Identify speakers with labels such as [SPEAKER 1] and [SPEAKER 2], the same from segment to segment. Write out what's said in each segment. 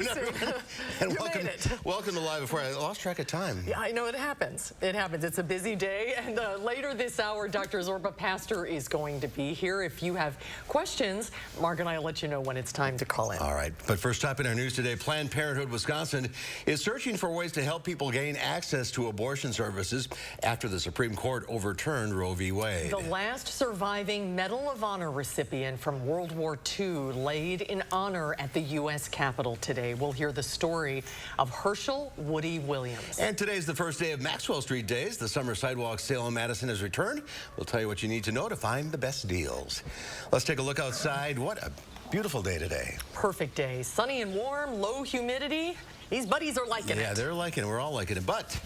[SPEAKER 1] And
[SPEAKER 2] You made it.
[SPEAKER 1] welcome to Live Before. I lost track of time.
[SPEAKER 2] Yeah, I know it happens. It happens. It's a busy day. And later this hour, Dr. Zorba Pastor is going to be here. If you have questions, Mark and I will let you know when it's time to call in.
[SPEAKER 1] All right. But first up in our news today, Planned Parenthood Wisconsin is searching for ways to help people gain access to abortion services after the Supreme Court overturned Roe v. Wade.
[SPEAKER 2] The last surviving Medal of Honor recipient from World War II laid in honor at the U.S. Capitol today. We'll hear the story of Herschel Woody Williams.
[SPEAKER 1] And today's the first day of Maxwell Street Days. The summer sidewalk sale in Madison has returned. We'll tell you what you need to know to find the best deals. Let's take a look outside. What a beautiful day today.
[SPEAKER 2] Perfect day. Sunny and warm, low humidity. These buddies are liking it.
[SPEAKER 1] Yeah, they're liking it. We're all liking it. But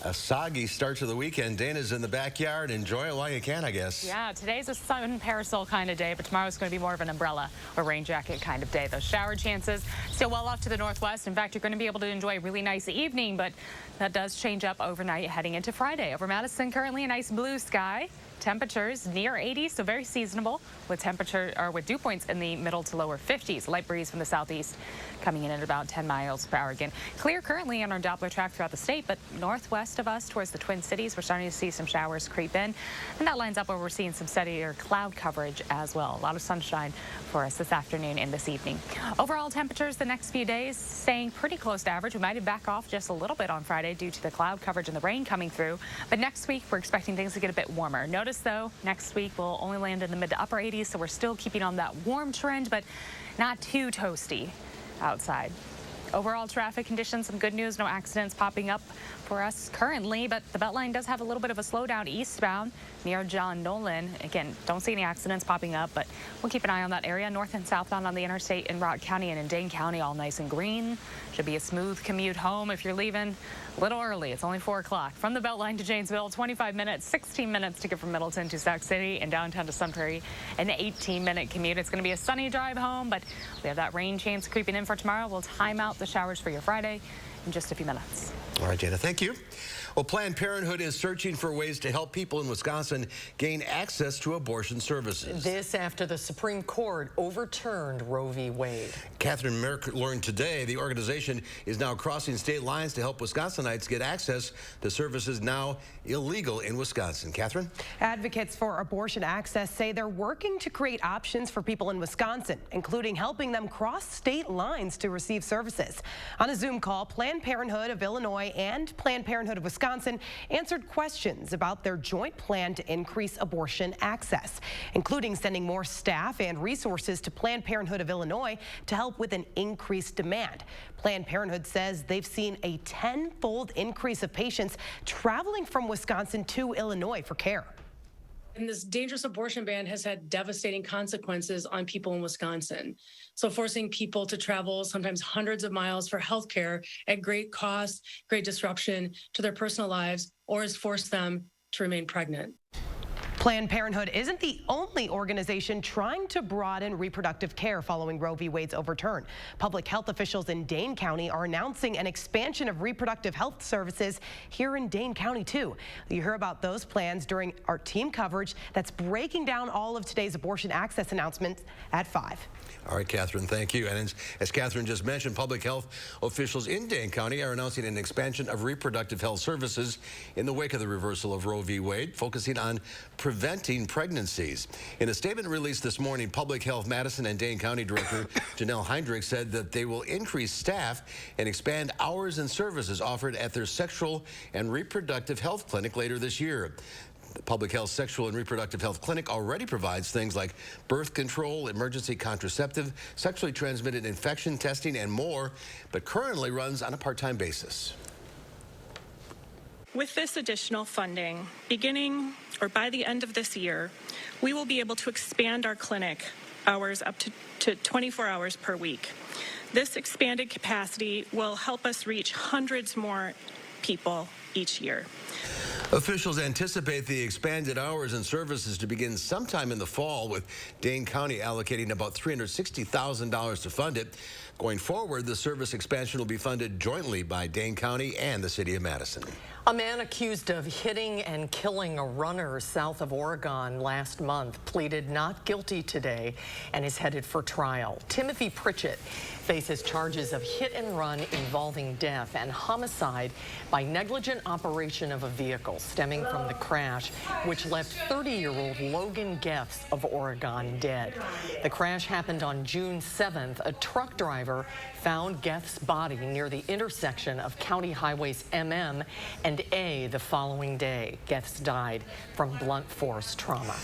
[SPEAKER 1] a soggy start to the weekend. Dana's in the backyard. Enjoy it while you can, I guess.
[SPEAKER 3] Yeah, today's a sun parasol kind of day, but tomorrow's going to be more of an umbrella or rain jacket kind of day. Those shower chances still well off to the northwest. In fact, you're going to be able to enjoy a really nice evening, but that does change up overnight heading into Friday. Over Madison, currently a nice blue sky. Temperatures near 80, so very seasonable with dew points in the middle to lower 50s. Light breeze from the southeast coming in at about 10 miles per hour again. Clear currently on our Doppler track throughout the state, but northwest of us towards the Twin Cities, we're starting to see some showers creep in, and that lines up where we're seeing some steadier cloud coverage as well. A lot of sunshine for us this afternoon and this evening. Overall temperatures the next few days staying pretty close to average. We might back off just a little bit on Friday due to the cloud coverage and the rain coming through, but next week we're expecting things to get a bit warmer. Notice though, next week we'll only land in the mid to upper 80s, so we're still keeping on that warm trend, but not too toasty outside. Overall traffic conditions, some good news, no accidents popping up for us currently, but the Beltline does have a little bit of a slowdown eastbound near John Nolan. Again, don't see any accidents popping up, but we'll keep an eye on that area. North and southbound on the interstate in Rock County and in Dane County, all nice and green. Should be a smooth commute home if you're leaving a little early. It's only 4 o'clock. From the Beltline to Janesville, 25 minutes, 16 minutes to get from Middleton to Sauk City and downtown to Sun Prairie, an 18-minute commute. It's going to be a sunny drive home, but we have that rain chance creeping in for tomorrow. We'll time out the showers for your Friday in just a few minutes.
[SPEAKER 1] All right, Jana, thank you. Well, Planned Parenthood is searching for ways to help people in Wisconsin gain access to abortion services.
[SPEAKER 2] This after the Supreme Court overturned Roe v. Wade.
[SPEAKER 1] Catherine Merrick learned today the organization is now crossing state lines to help Wisconsinites get access to services now illegal in Wisconsin. Catherine?
[SPEAKER 4] Advocates for abortion access say they're working to create options for people in Wisconsin, including helping them cross state lines to receive services. On a Zoom call, Planned Parenthood of Illinois and Planned Parenthood of Wisconsin answered questions about their joint plan to increase abortion access, including sending more staff and resources to Planned Parenthood of Illinois to help with an increased demand. Planned Parenthood says they've seen a 10-fold increase of patients traveling from Wisconsin to Illinois for care.
[SPEAKER 5] And this dangerous abortion ban has had devastating consequences on people in Wisconsin. So forcing people to travel sometimes hundreds of miles for health care at great cost, great disruption to their personal lives, or has forced them to remain pregnant.
[SPEAKER 4] Planned Parenthood isn't the only organization trying to broaden reproductive care following Roe v. Wade's overturn. Public health officials in Dane County are announcing an expansion of reproductive health services here in Dane County, too. You hear about those plans during our team coverage that's breaking down all of today's abortion access announcements at 5.
[SPEAKER 1] All right, Catherine, thank you. And as Catherine just mentioned, public health officials in Dane County are announcing an expansion of reproductive health services in the wake of the reversal of Roe v. Wade, focusing on preventing pregnancies. In a statement released this morning, Public Health Madison and Dane County Director Janelle Heinrich said that they will increase staff and expand hours and services offered at their sexual and reproductive health clinic later this year. The Public Health Sexual and Reproductive Health Clinic already provides things like birth control, emergency contraceptive, sexually transmitted infection testing, and more, but currently runs on a part-time basis.
[SPEAKER 6] With this additional funding, beginning or by the end of this year, we will be able to expand our clinic hours up to 24 hours per week. This expanded capacity will help us reach hundreds more people each year.
[SPEAKER 1] Officials anticipate the expanded hours and services to begin sometime in the fall, with Dane County allocating about $360,000 to fund it. Going forward, the service expansion will be funded jointly by Dane County and the city of Madison.
[SPEAKER 2] A man accused of hitting and killing a runner south of Oregon last month pleaded not guilty today and is headed for trial. Timothy Pritchett faces charges of hit and run involving death and homicide by negligent operation of a vehicle stemming from the crash, which left 30-year-old Logan Geffs of Oregon dead. The crash happened on June 7th. A truck driver found Geffs' body near the intersection of County Highways MM and A the following day. Geffs died from blunt force trauma.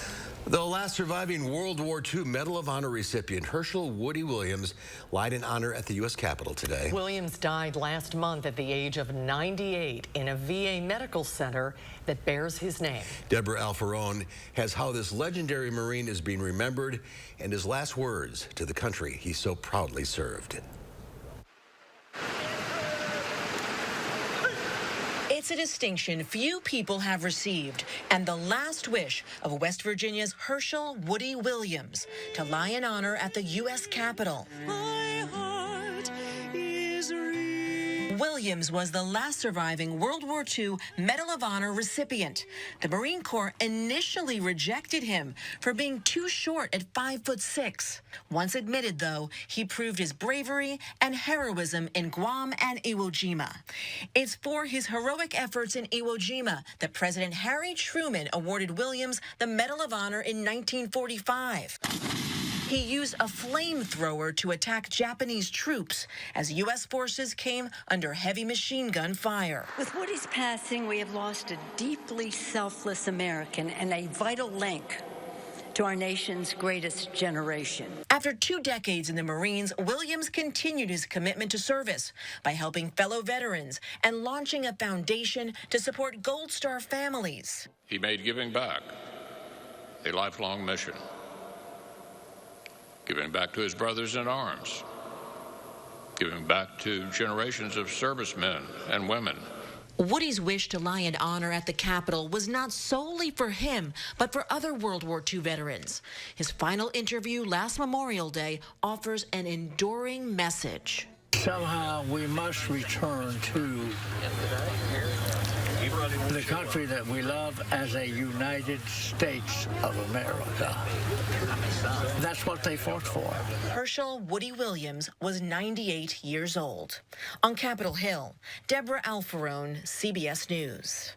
[SPEAKER 1] The last surviving World War II Medal of Honor recipient, Herschel Woody Williams, lied in honor at the U.S. Capitol today.
[SPEAKER 2] Williams died last month at the age of 98 in a VA medical center that bears his name.
[SPEAKER 1] Deborah Alfarone has how this legendary Marine is being remembered and his last words to the country he so proudly served.
[SPEAKER 7] It's a distinction few people have received, and the last wish of West Virginia's Herschel Woody Williams to lie in honor at the U.S. Capitol. My heart is Williams was the last surviving World War II Medal of Honor recipient. The Marine Corps initially rejected him for being too short at 5'6". Once admitted, though, he proved his bravery and heroism in Guam and Iwo Jima. It's for his heroic efforts in Iwo Jima that President Harry Truman awarded Williams the Medal of Honor in 1945. He used a flamethrower to attack Japanese troops as U.S. forces came under heavy machine gun fire.
[SPEAKER 8] With Woody's passing, we have lost a deeply selfless American and a vital link to our nation's greatest generation.
[SPEAKER 7] After 2 decades in the Marines, Williams continued his commitment to service by helping fellow veterans and launching a foundation to support Gold Star families.
[SPEAKER 9] He made giving back a lifelong mission. Giving back to his brothers in arms, giving back to generations of servicemen and women.
[SPEAKER 7] Woody's wish to lie in honor at the Capitol was not solely for him, but for other World War II veterans. His final interview last Memorial Day offers an enduring message.
[SPEAKER 10] Somehow we must return to the country that we love as a United States of America. That's what they fought for.
[SPEAKER 7] Herschel Woody Williams was 98 years old. On Capitol Hill, Deborah Alfarone, CBS News.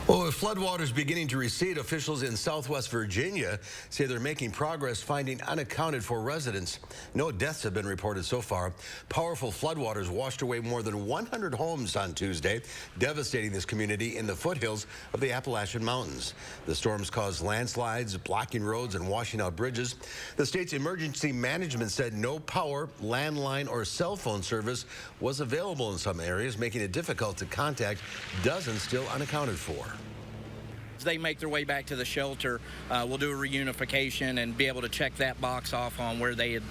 [SPEAKER 1] Well, with floodwaters beginning to recede, officials in Southwest Virginia say they're making progress finding unaccounted for residents. No deaths have been reported so far. Powerful floodwaters washed away more than 100 homes on Tuesday, devastating this community in the foothills of the Appalachian Mountains. The storms caused landslides, blocking roads and washing out bridges. The state's emergency management said no power, landline, or cell phone service was available in some areas, making it difficult to contact dozens still unaccounted for.
[SPEAKER 11] They make their way back to the shelter, we'll do a reunification and be able to check that box off on where they had,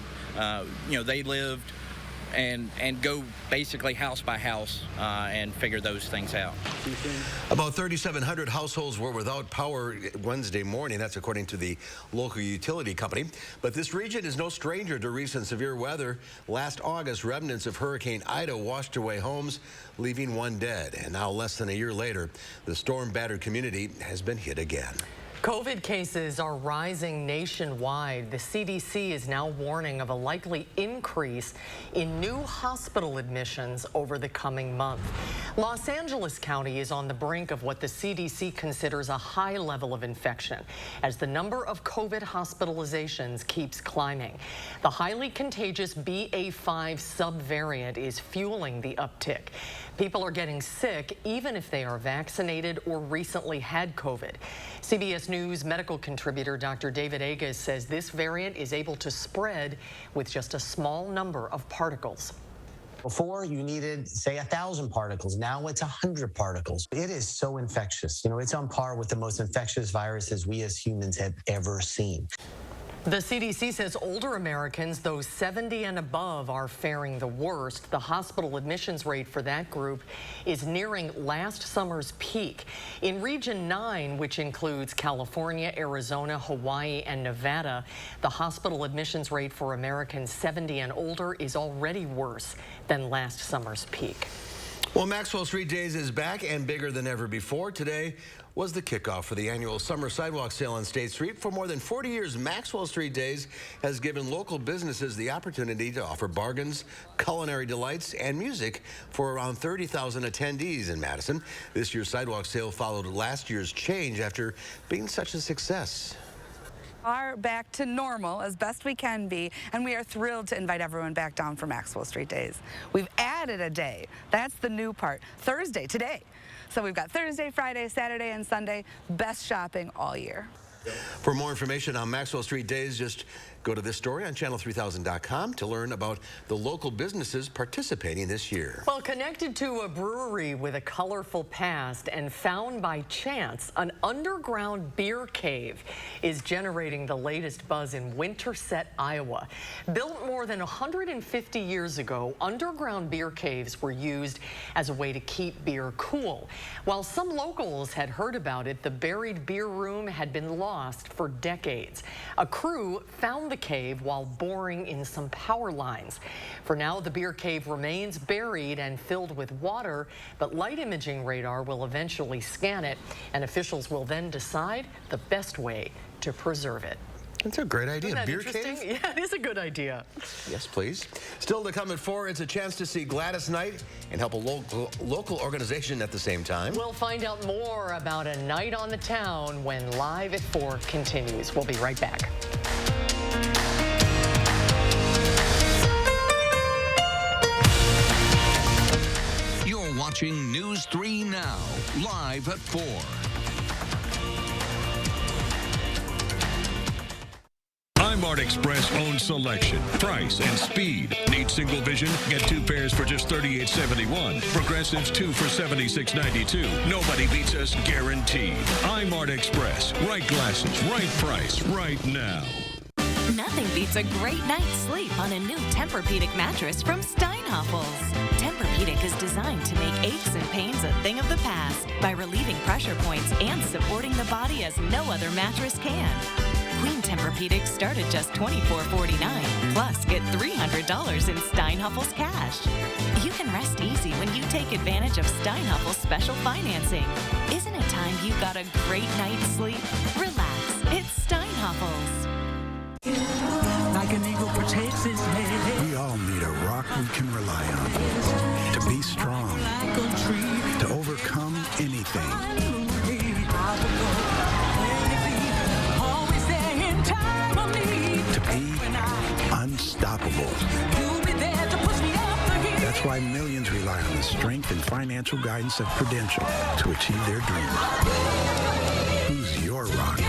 [SPEAKER 11] they lived, and go basically house by house and figure those things out.
[SPEAKER 1] About 3,700 households were without power Wednesday morning. That's according to the local utility company. But this region is no stranger to recent severe weather. Last August, remnants of Hurricane Ida washed away homes, leaving one dead. And now, less than a year later, the storm-battered community has been hit again.
[SPEAKER 2] COVID cases are rising nationwide. The CDC is now warning of a likely increase in new hospital admissions over the coming month. Los Angeles County is on the brink of what the CDC considers a high level of infection as the number of COVID hospitalizations keeps climbing. The highly contagious BA.5 subvariant is fueling the uptick. People are getting sick even if they are vaccinated or recently had COVID. CBS News medical contributor Dr. David Agus says this variant is able to spread with just a small number of particles.
[SPEAKER 12] Before, you needed, say, 1,000 particles. Now it's 100 particles. It is so infectious. You know, it's on par with the most infectious viruses we as humans have ever seen.
[SPEAKER 2] The CDC says older Americans, those 70 and above, are faring the worst. The hospital admissions rate for that group is nearing last summer's peak. In Region 9, which includes California, Arizona, Hawaii, and Nevada, the hospital admissions rate for Americans 70 and older is already worse than last summer's peak.
[SPEAKER 1] Well, Maxwell Street Days is back and bigger than ever before. Today was the kickoff for the annual summer sidewalk sale on State Street. For more than 40 years, Maxwell Street Days has given local businesses the opportunity to offer bargains, culinary delights, and music for around 30,000 attendees in Madison. This year's sidewalk sale followed last year's change after being such a success.
[SPEAKER 13] Are back to normal as best we can be, and we are thrilled to invite everyone back down for Maxwell Street Days. We've added a day. That's the new part. Thursday, today. So we've got Thursday, Friday, Saturday, and Sunday. Best shopping all year.
[SPEAKER 1] For more information on Maxwell Street Days, just go to this story on channel3000.com to learn about the local businesses participating this year.
[SPEAKER 2] Well, connected to a brewery with a colorful past and found by chance, an underground beer cave is generating the latest buzz in Winterset, Iowa. Built more than 150 years ago, underground beer caves were used as a way to keep beer cool. While some locals had heard about it, the buried beer room had been lost for decades. A crew found the cave while boring in some power lines. For now, the beer cave remains buried and filled with water, but light imaging radar will eventually scan it, and officials will then decide the best way to preserve it.
[SPEAKER 1] That's a great idea.
[SPEAKER 2] Isn't that
[SPEAKER 1] beer
[SPEAKER 2] interesting?
[SPEAKER 1] cave?
[SPEAKER 2] Yeah, it is a good idea.
[SPEAKER 1] Yes, please. Still to come at 4, it's a chance to see Gladys Knight and help a local organization at the same time.
[SPEAKER 2] We'll find out more about a night on the town when Live at 4 continues. We'll be right back.
[SPEAKER 14] You're watching News 3 Now, Live at 4.
[SPEAKER 15] Mart Express owns selection, price, and speed. Need single vision? Get 2 pairs for just $38.71. Progressives 2 for $76.92. Nobody beats us, guaranteed. Mart Express. Right glasses, right price, right now.
[SPEAKER 16] Nothing beats a great night's sleep on a new Tempur-Pedic mattress from Steinhoffels. Tempur-Pedic is designed to make aches and pains a thing of the past by relieving pressure points and supporting the body as no other mattress can. Queen Tempur-Pedic start at just $24.49. Plus, get $300 in Steinhoffels cash. You can rest easy when you take advantage of Steinhoffels special financing. Isn't it time you got a great night's sleep? Relax. It's Steinhoffels.
[SPEAKER 17] Like an eagle protects his head.
[SPEAKER 18] We all need a rock we can rely on. To be strong. To overcome anything. To be unstoppable. That's why millions rely on the strength and financial guidance of Prudential to achieve their dreams. Who's your rock?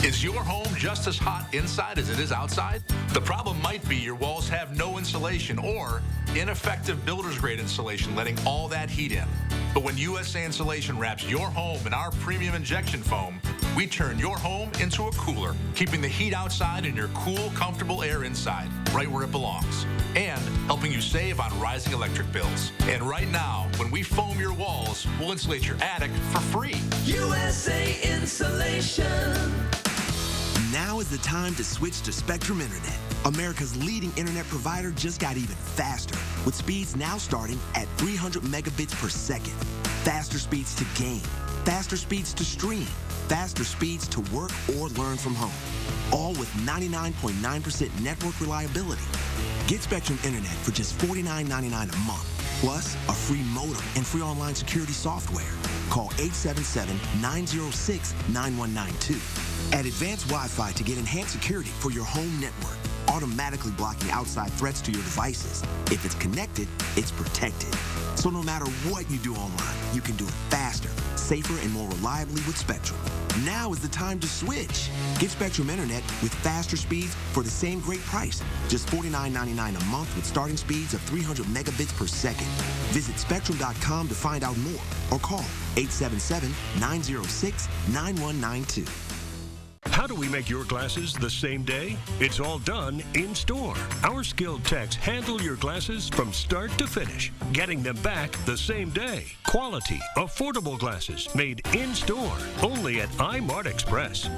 [SPEAKER 19] Is your home just as hot inside as it is outside? The problem might be your walls have no insulation or ineffective builder's grade insulation letting all that heat in. But when USA Insulation wraps your home in our premium injection foam, we turn your home into a cooler, keeping the heat outside and your cool, comfortable air inside, right where it belongs, and helping you save on rising electric bills. And right now, when we foam your walls, we'll insulate your attic for free.
[SPEAKER 20] USA Insulation.
[SPEAKER 21] Now is the time to switch to Spectrum Internet. America's leading internet provider just got even faster, with speeds now starting at 300 megabits per second. Faster speeds to game, faster speeds to stream, faster speeds to work or learn from home. All with 99.9% network reliability. Get Spectrum Internet for just $49.99 a month, plus a free modem and free online security software. Call 877-906-9192. Add advanced Wi-Fi to get enhanced security for your home network, automatically blocking outside threats to your devices. If it's connected, it's protected. So no matter what you do online, you can do it faster, safer, and more reliably with Spectrum. Now is the time to switch. Get Spectrum Internet with faster speeds for the same great price. Just $49.99 a month with starting speeds of 300 megabits per second. Visit Spectrum.com to find out more or call 877-906-9192.
[SPEAKER 15] How do we make your glasses the same day? It's all done in store. Our skilled techs handle your glasses from start to finish, getting them back the same day. Quality, affordable glasses made in store, only at iMart Express.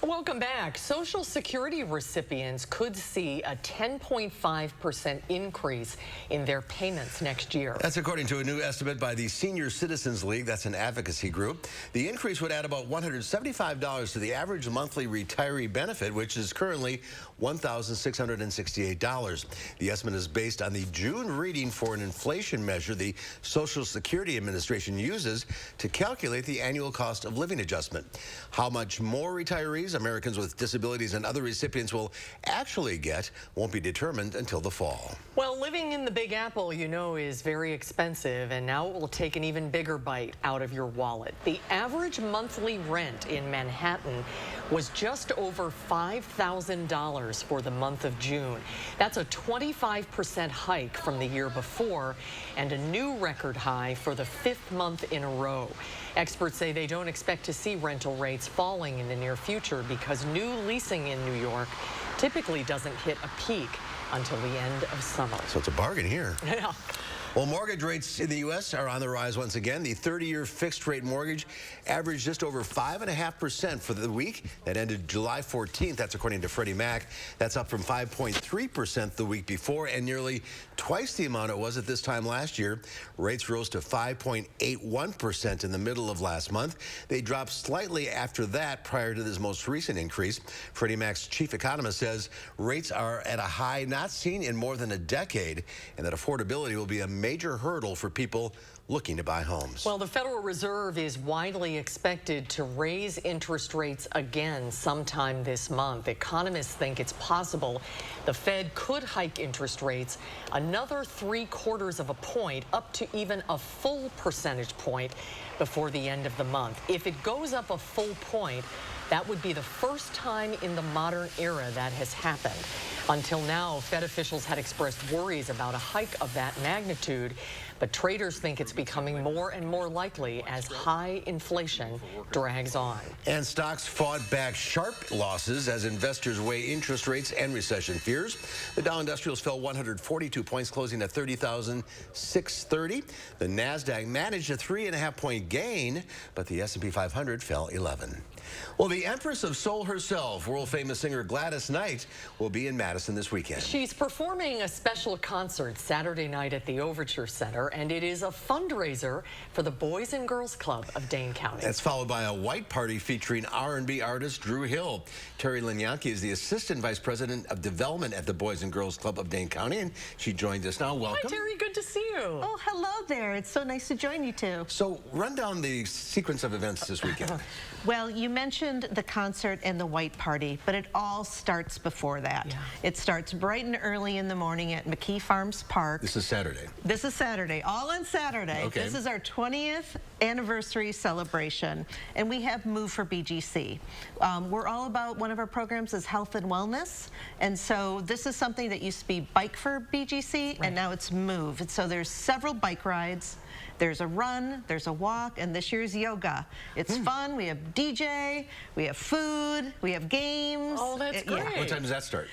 [SPEAKER 2] Welcome back. Social Security recipients could see a 10.5% increase in their payments next year.
[SPEAKER 1] That's according to a new estimate by the Senior Citizens League. That's an advocacy group. The increase would add about $175 to the average monthly retiree benefit, which is currently $1,668. The estimate is based on the June reading for an inflation measure the Social Security Administration uses to calculate the annual cost of living adjustment. How much more retirees, Americans with disabilities, and other recipients will actually get won't be determined until the fall.
[SPEAKER 2] Well, living in the Big Apple, you know, is very expensive, and now it will take an even bigger bite out of your wallet. The average monthly rent in Manhattan was just over $5,000 for the month of June. That's a 25% hike from the year before and a new record high for the 5th month in a row. Experts say they don't expect to see rental rates falling in the near future because new leasing in New York typically doesn't hit a peak until the end of summer.
[SPEAKER 1] So it's a bargain here.
[SPEAKER 2] Yeah.
[SPEAKER 1] Well, mortgage rates in the U.S. are on the rise once again. The 30-year fixed-rate mortgage averaged just over 5.5% for the week that ended July 14th. That's according to Freddie Mac. That's up from 5.3% the week before and nearly twice the amount it was at this time last year. Rates rose to 5.81% in the middle of last month. They dropped slightly after that prior to this most recent increase. Freddie Mac's chief economist says rates are at a high not seen in more than a decade and that affordability will be a major hurdle for people looking to buy homes.
[SPEAKER 2] Well, the Federal Reserve is widely expected to raise interest rates again sometime this month. Economists think it's possible the Fed could hike interest rates another 3/4 of a point, up to even a full percentage point before the end of the month. If it goes up a full point, that would be the first time in the modern era that has happened. Until now, Fed officials had expressed worries about a hike of that magnitude, but traders think it's becoming more and more likely as high inflation drags on.
[SPEAKER 1] And stocks fought back sharp losses as investors weigh interest rates and recession fears. The Dow Industrials fell 142 points, closing at 30,630. The NASDAQ managed a 3.5-point gain, but the S&P 500 fell 11. Well, the Empress of Soul herself, world-famous singer Gladys Knight, will be in Madison this weekend.
[SPEAKER 2] She's performing a special concert Saturday night at the Overture Center, and it is a fundraiser for the Boys and Girls Club of Dane County.
[SPEAKER 1] That's followed by a white party featuring R&B artist Drew Hill. Terry Linyanke is the Assistant Vice President of Development at the Boys and Girls Club of Dane County, and she joins us now. Welcome.
[SPEAKER 2] Hi, Terry. Good to see you.
[SPEAKER 3] Oh, hello there. It's so nice to join you two.
[SPEAKER 1] So run down the sequence of events this weekend.
[SPEAKER 3] Well, you mentioned the concert and the white party, but it all starts before that. Yeah. It starts bright and early in the morning at McKee Farms Park.
[SPEAKER 1] This is Saturday.
[SPEAKER 3] This is Saturday, all on Saturday.
[SPEAKER 1] Okay.
[SPEAKER 3] This is our 20th anniversary celebration, and we have Move for BGC. We're all about, one of our programs is health and wellness, and so this is something that used to be Bike for BGC, and now it's Move. And so there's several bike rides. There's a run, there's a walk, and this year's yoga. It's fun. We have DJ, we have food, we have games.
[SPEAKER 2] Oh, that's great.
[SPEAKER 1] Yeah. What time does that start?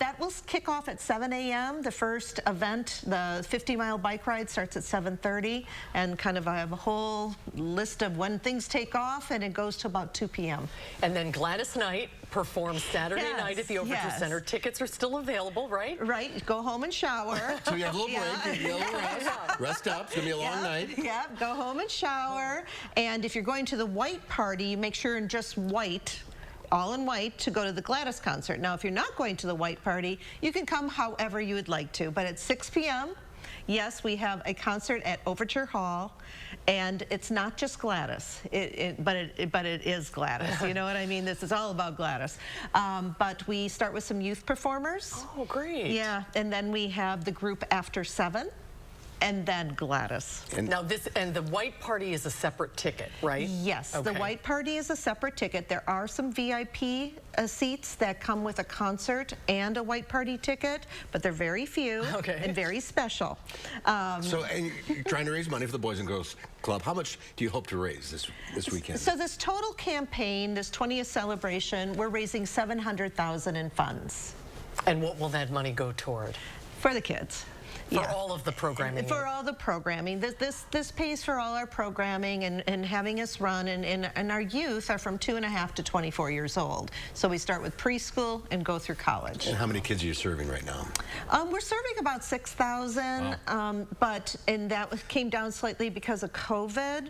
[SPEAKER 3] That will kick off at 7 a.m. The first event, the 50-mile bike ride, starts at 7:30, and kind of I have a whole list of when things take off, and it goes to about 2 p.m.
[SPEAKER 2] And then Gladys Knight performs Saturday night at the Overture Center. Tickets are still available, right?
[SPEAKER 3] Right. Go home and shower.
[SPEAKER 1] So you have a little break, you have a little rest. Rest up. It's going to be a long night.
[SPEAKER 3] Yeah, go home and shower. And if you're going to the white party, make sure in just white, all in white, to go to the Gladys concert. Now, if you're not going to the white party, you can come however you would like to. But at 6 p.m., yes, we have a concert at Overture Hall, and it's not just Gladys, but it is Gladys. You know what I mean? This is all about Gladys. But we start with some youth performers.
[SPEAKER 2] Oh, great.
[SPEAKER 3] Yeah, and then we have the group After 7. and then Gladys.
[SPEAKER 2] Now and the white party is a separate ticket, right?
[SPEAKER 3] Yes,
[SPEAKER 2] okay.
[SPEAKER 3] The white party is a separate ticket. There are some VIP seats that come with a concert and a white party ticket, but they're very few and very special.
[SPEAKER 1] So, and you're trying to raise money for the Boys and Girls Club. How much do you hope to raise this weekend?
[SPEAKER 3] So this total campaign, this 20th celebration, we're raising $700,000 in funds.
[SPEAKER 2] And what will that money go toward?
[SPEAKER 3] For the kids.
[SPEAKER 2] For all of the programming?
[SPEAKER 3] For all the programming. This pays for all our programming and having us run, and our youth are from 2.5 to 24 years old. So we start with preschool and go through college.
[SPEAKER 1] And how many kids are you serving right now?
[SPEAKER 3] We're serving about 6,000, and that came down slightly because of COVID.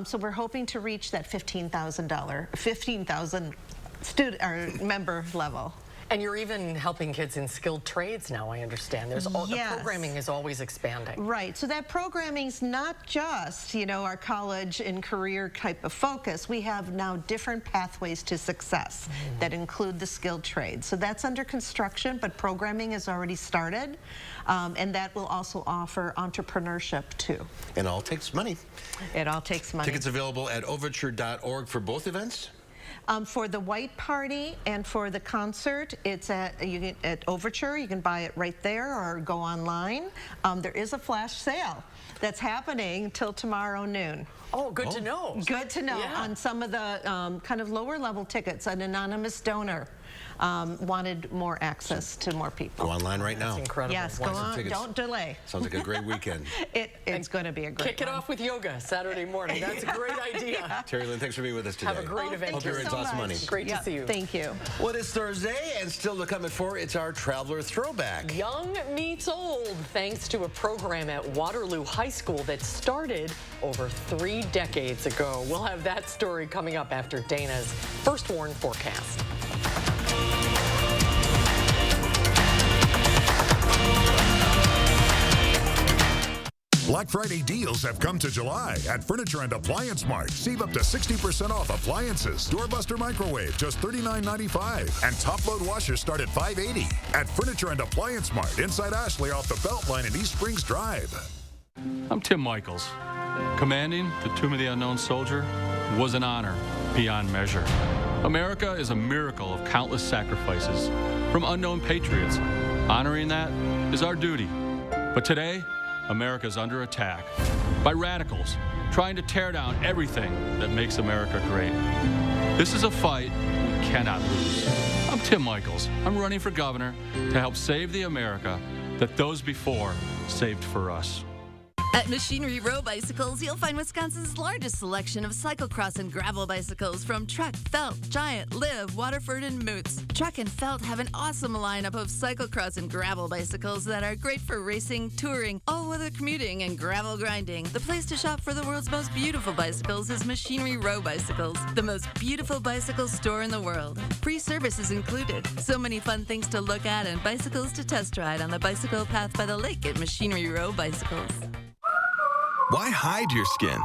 [SPEAKER 3] So we're hoping to reach that $15,000 student or member level.
[SPEAKER 2] And you're even helping kids in skilled trades now, I understand. The programming is always expanding.
[SPEAKER 3] Right, so that programming's not just, our college and career type of focus. We have now different pathways to success that include the skilled trades. So that's under construction, but programming has already started. And that will also offer entrepreneurship too.
[SPEAKER 1] And it all takes money.
[SPEAKER 3] It all takes money.
[SPEAKER 1] Tickets available at overture.org for both events?
[SPEAKER 3] For the white party and for the concert, it's at Overture. You can buy it right there or go online. There is a flash sale that's happening till tomorrow noon.
[SPEAKER 2] Oh, good to know.
[SPEAKER 3] Good to know. On some of the kind of lower level tickets, an anonymous donor wanted more access to more people.
[SPEAKER 1] Go online right now.
[SPEAKER 2] That's incredible.
[SPEAKER 3] Yes, go on. Don't delay.
[SPEAKER 1] Sounds like a great weekend.
[SPEAKER 3] It's going to be a great
[SPEAKER 2] Kick it off with yoga Saturday morning. That's a great idea.
[SPEAKER 1] Terry Lynn, thanks for being with us today.
[SPEAKER 2] Have a great event.
[SPEAKER 1] Hope you raise lots of money.
[SPEAKER 2] Great to see you.
[SPEAKER 3] Thank you.
[SPEAKER 1] Well, it's Thursday, and still to come at 4, it's our Traveler Throwback.
[SPEAKER 2] Young meets old, thanks to a program at Waterloo High School that started over 3 decades ago. We'll have that story coming up after Dana's First Warn forecast.
[SPEAKER 5] Black Friday deals have come to July at Furniture and Appliance Mart. Save up to 60% off appliances. Doorbuster microwave, just $39.95. And top-load washers start at $5.80. At Furniture and Appliance Mart, inside Ashley off the Beltline in East Springs Drive.
[SPEAKER 22] I'm Tim Michels. Commanding the Tomb of the Unknown Soldier was an honor beyond measure. America is a miracle of countless sacrifices from unknown patriots. Honoring that is our duty. But today, America's under attack by radicals trying to tear down everything that makes America great. This is a fight we cannot lose. I'm Tim Michels. I'm running for governor to help save the America that those before saved for us.
[SPEAKER 23] At Machinery Row Bicycles, you'll find Wisconsin's largest selection of cyclocross and gravel bicycles from Trek, Felt, Giant, Liv, Waterford, and Moots. Trek and Felt have an awesome lineup of cyclocross and gravel bicycles that are great for racing, touring, all-weather commuting, and gravel grinding. The place to shop for the world's most beautiful bicycles is Machinery Row Bicycles, the most beautiful bicycle store in the world. Free service is included. So many fun things to look at and bicycles to test ride on the bicycle path by the lake at Machinery Row Bicycles.
[SPEAKER 24] Why hide your skin?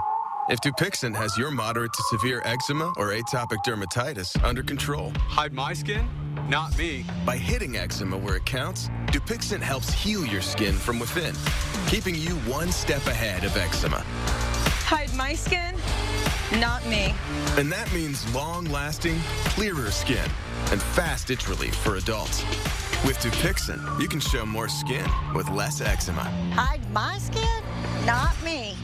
[SPEAKER 24] If Dupixent has your moderate to severe eczema or atopic dermatitis under control.
[SPEAKER 25] Hide my skin? Not me.
[SPEAKER 24] By hitting eczema where it counts, Dupixent helps heal your skin from within, keeping you one step ahead of eczema.
[SPEAKER 26] Hide my skin? Not me.
[SPEAKER 24] And that means long-lasting, clearer skin and fast itch relief for adults. With Dupixent, you can show more skin with less eczema.
[SPEAKER 26] Hide my skin? Not me.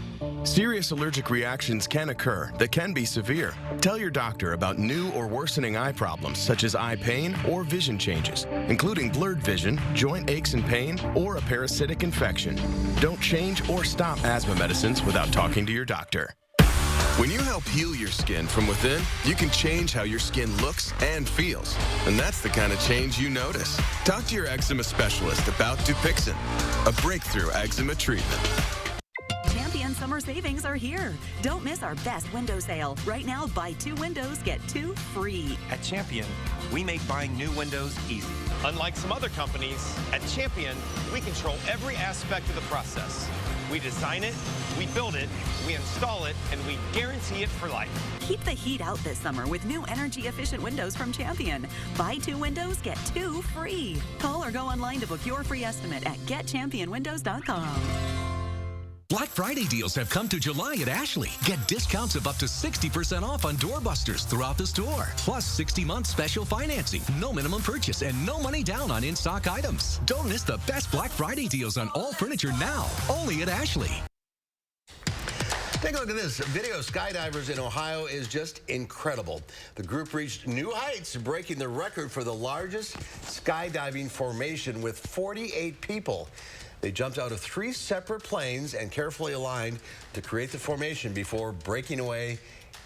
[SPEAKER 24] Serious allergic reactions can occur that can be severe. Tell your doctor about new or worsening eye problems such as eye pain or vision changes, including blurred vision, joint aches and pain, or a parasitic infection. Don't change or stop asthma medicines without talking to your doctor. When you help heal your skin from within, you can change how your skin looks and feels. And that's the kind of change you notice. Talk to your eczema specialist about Dupixent, a breakthrough eczema treatment.
[SPEAKER 27] Champion summer savings are here. Don't miss our best window sale. Right now, buy 2 windows, get 2 free.
[SPEAKER 28] At Champion, we make buying new windows easy. Unlike some other companies, at Champion, we control every aspect of the process. We design it, we build it, we install it, and we guarantee it for life.
[SPEAKER 27] Keep the heat out this summer with new energy-efficient windows from Champion. Buy 2 windows, get 2 free. Call or go online to book your free estimate at getchampionwindows.com.
[SPEAKER 4] Black Friday deals have come to July at Ashley. Get discounts of up to 60% off on doorbusters throughout the store. Plus 60-month special financing, no minimum purchase, and no money down on in-stock items. Don't miss the best Black Friday deals on all furniture now, only at Ashley.
[SPEAKER 1] Take a look at this. Video skydivers in Ohio is just incredible. The group reached new heights, breaking the record for the largest skydiving formation with 48 people. They jumped out of 3 separate planes and carefully aligned to create the formation before breaking away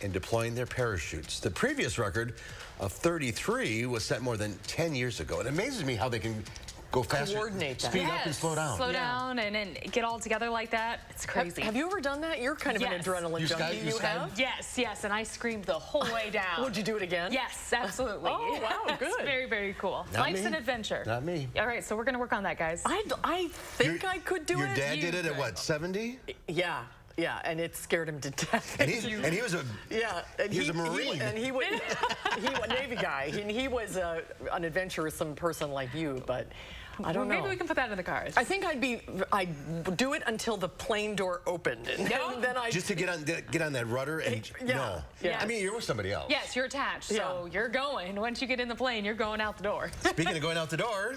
[SPEAKER 1] and deploying their parachutes. The previous record of 33 was set more than 10 years ago. It amazes me how they can go faster,
[SPEAKER 2] coordinate that.
[SPEAKER 1] speed up and slow down.
[SPEAKER 6] Slow down and get all together like that. It's crazy.
[SPEAKER 2] Have you ever done that? You're kind of an adrenaline junkie. You have?
[SPEAKER 6] Yes, and I screamed the whole way down.
[SPEAKER 2] Would you do it again?
[SPEAKER 6] Yes, absolutely.
[SPEAKER 2] Oh, wow, good.
[SPEAKER 6] It's very, very cool.
[SPEAKER 1] Not
[SPEAKER 6] Life's
[SPEAKER 1] me.
[SPEAKER 6] an adventure.
[SPEAKER 1] Not me.
[SPEAKER 6] All right, so we're going to work on that, guys.
[SPEAKER 2] I think I could do it.
[SPEAKER 1] Your dad did it at what, 70?
[SPEAKER 2] Yeah. Yeah, and it scared him to death.
[SPEAKER 1] And he was a
[SPEAKER 2] and
[SPEAKER 1] he was a Marine.
[SPEAKER 2] He was a Navy guy. He was an adventuresome person like you, but I don't know.
[SPEAKER 6] Maybe we can put that in the cars.
[SPEAKER 2] I think I'd do it until the plane door opened, and then I
[SPEAKER 1] just to get on that rudder and no.
[SPEAKER 6] Yeah.
[SPEAKER 1] I mean, you're with somebody else.
[SPEAKER 6] Yes, you're attached, so you're going. Once you get in the plane, you're going out the door.
[SPEAKER 1] Speaking of going out the door,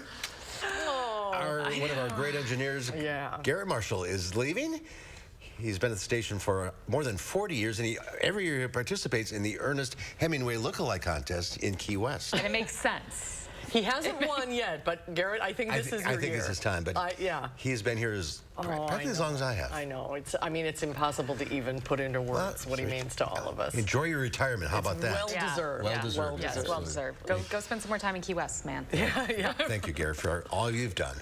[SPEAKER 1] one of our great engineers, Garrett Marshall, is leaving. He's been at the station for more than 40 years, and every year he participates in the Ernest Hemingway Lookalike Contest in Key West.
[SPEAKER 6] And it makes sense.
[SPEAKER 2] He hasn't won yet, but Garrett, I think this is your year.
[SPEAKER 1] I think it's his time, but he's been here practically as long as I have.
[SPEAKER 2] I know. It's impossible to even put into words what he means to all of us.
[SPEAKER 1] Enjoy your retirement. How about that?
[SPEAKER 2] Well-deserved.
[SPEAKER 1] Well-deserved.
[SPEAKER 6] Yes, well-deserved. Go spend some more time in Key West, man.
[SPEAKER 1] Thank you, Garrett, for all you've done.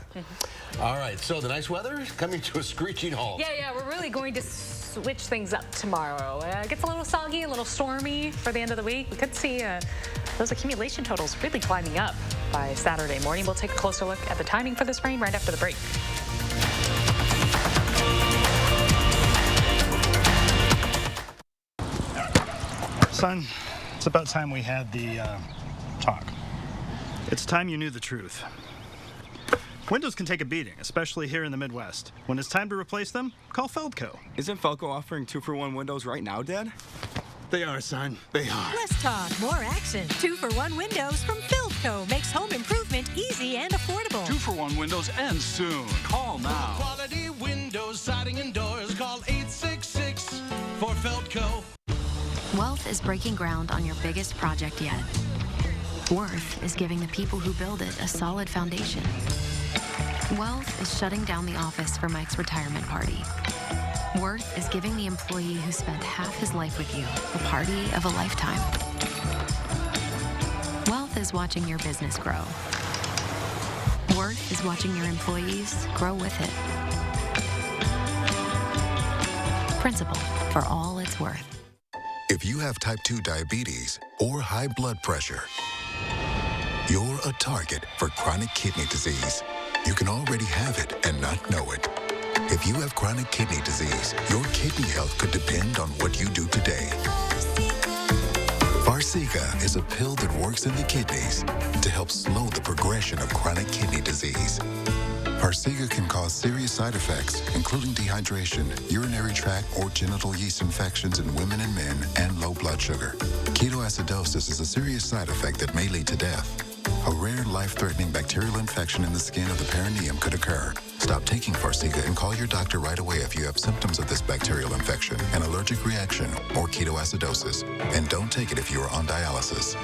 [SPEAKER 1] All right, so the nice weather is coming to a screeching halt.
[SPEAKER 6] Yeah, we're really going to switch things up tomorrow. It gets a little soggy, a little stormy for the end of the week. We could see those accumulation totals really climbing up by Saturday morning. We'll take a closer look at the timing for this rain right after the break.
[SPEAKER 7] Son, it's about time we had the talk. It's time you knew the truth. Windows can take a beating, especially here in the Midwest. When it's time to replace them, call Feldco.
[SPEAKER 25] Isn't Feldco offering 2-for-1 windows right now, Dad?
[SPEAKER 7] They are, son. They are.
[SPEAKER 8] Less talk, more action. 2-for-1 windows from Feldco makes home improvement easy and affordable.
[SPEAKER 25] 2-for-1 windows ends soon. Call now.
[SPEAKER 9] Quality windows, siding, and doors. Call 866 for Feldco.
[SPEAKER 10] Wealth is breaking ground on your biggest project yet. Worth is giving the people who build it a solid foundation. Wealth is shutting down the office for Mike's retirement party. Worth is giving the employee who spent half his life with you a party of a lifetime. Wealth is watching your business grow. Worth is watching your employees grow with it. Principal, for all it's worth.
[SPEAKER 11] If you have type 2 diabetes or high blood pressure, you're a target for chronic kidney disease. You can already have it and not know it. If you have chronic kidney disease, your kidney health could depend on what you do today. Farxiga is a pill that works in the kidneys to help slow the progression of chronic kidney disease. Farxiga can cause serious side effects, including dehydration, urinary tract or genital yeast infections in women and men, and low blood sugar. Ketoacidosis is a serious side effect that may lead to death. A rare, life-threatening bacterial infection in the skin of the perineum could occur. Stop taking Farxiga and call your doctor right away if you have symptoms of this bacterial infection, an allergic reaction, or ketoacidosis. And don't take it if you are on dialysis.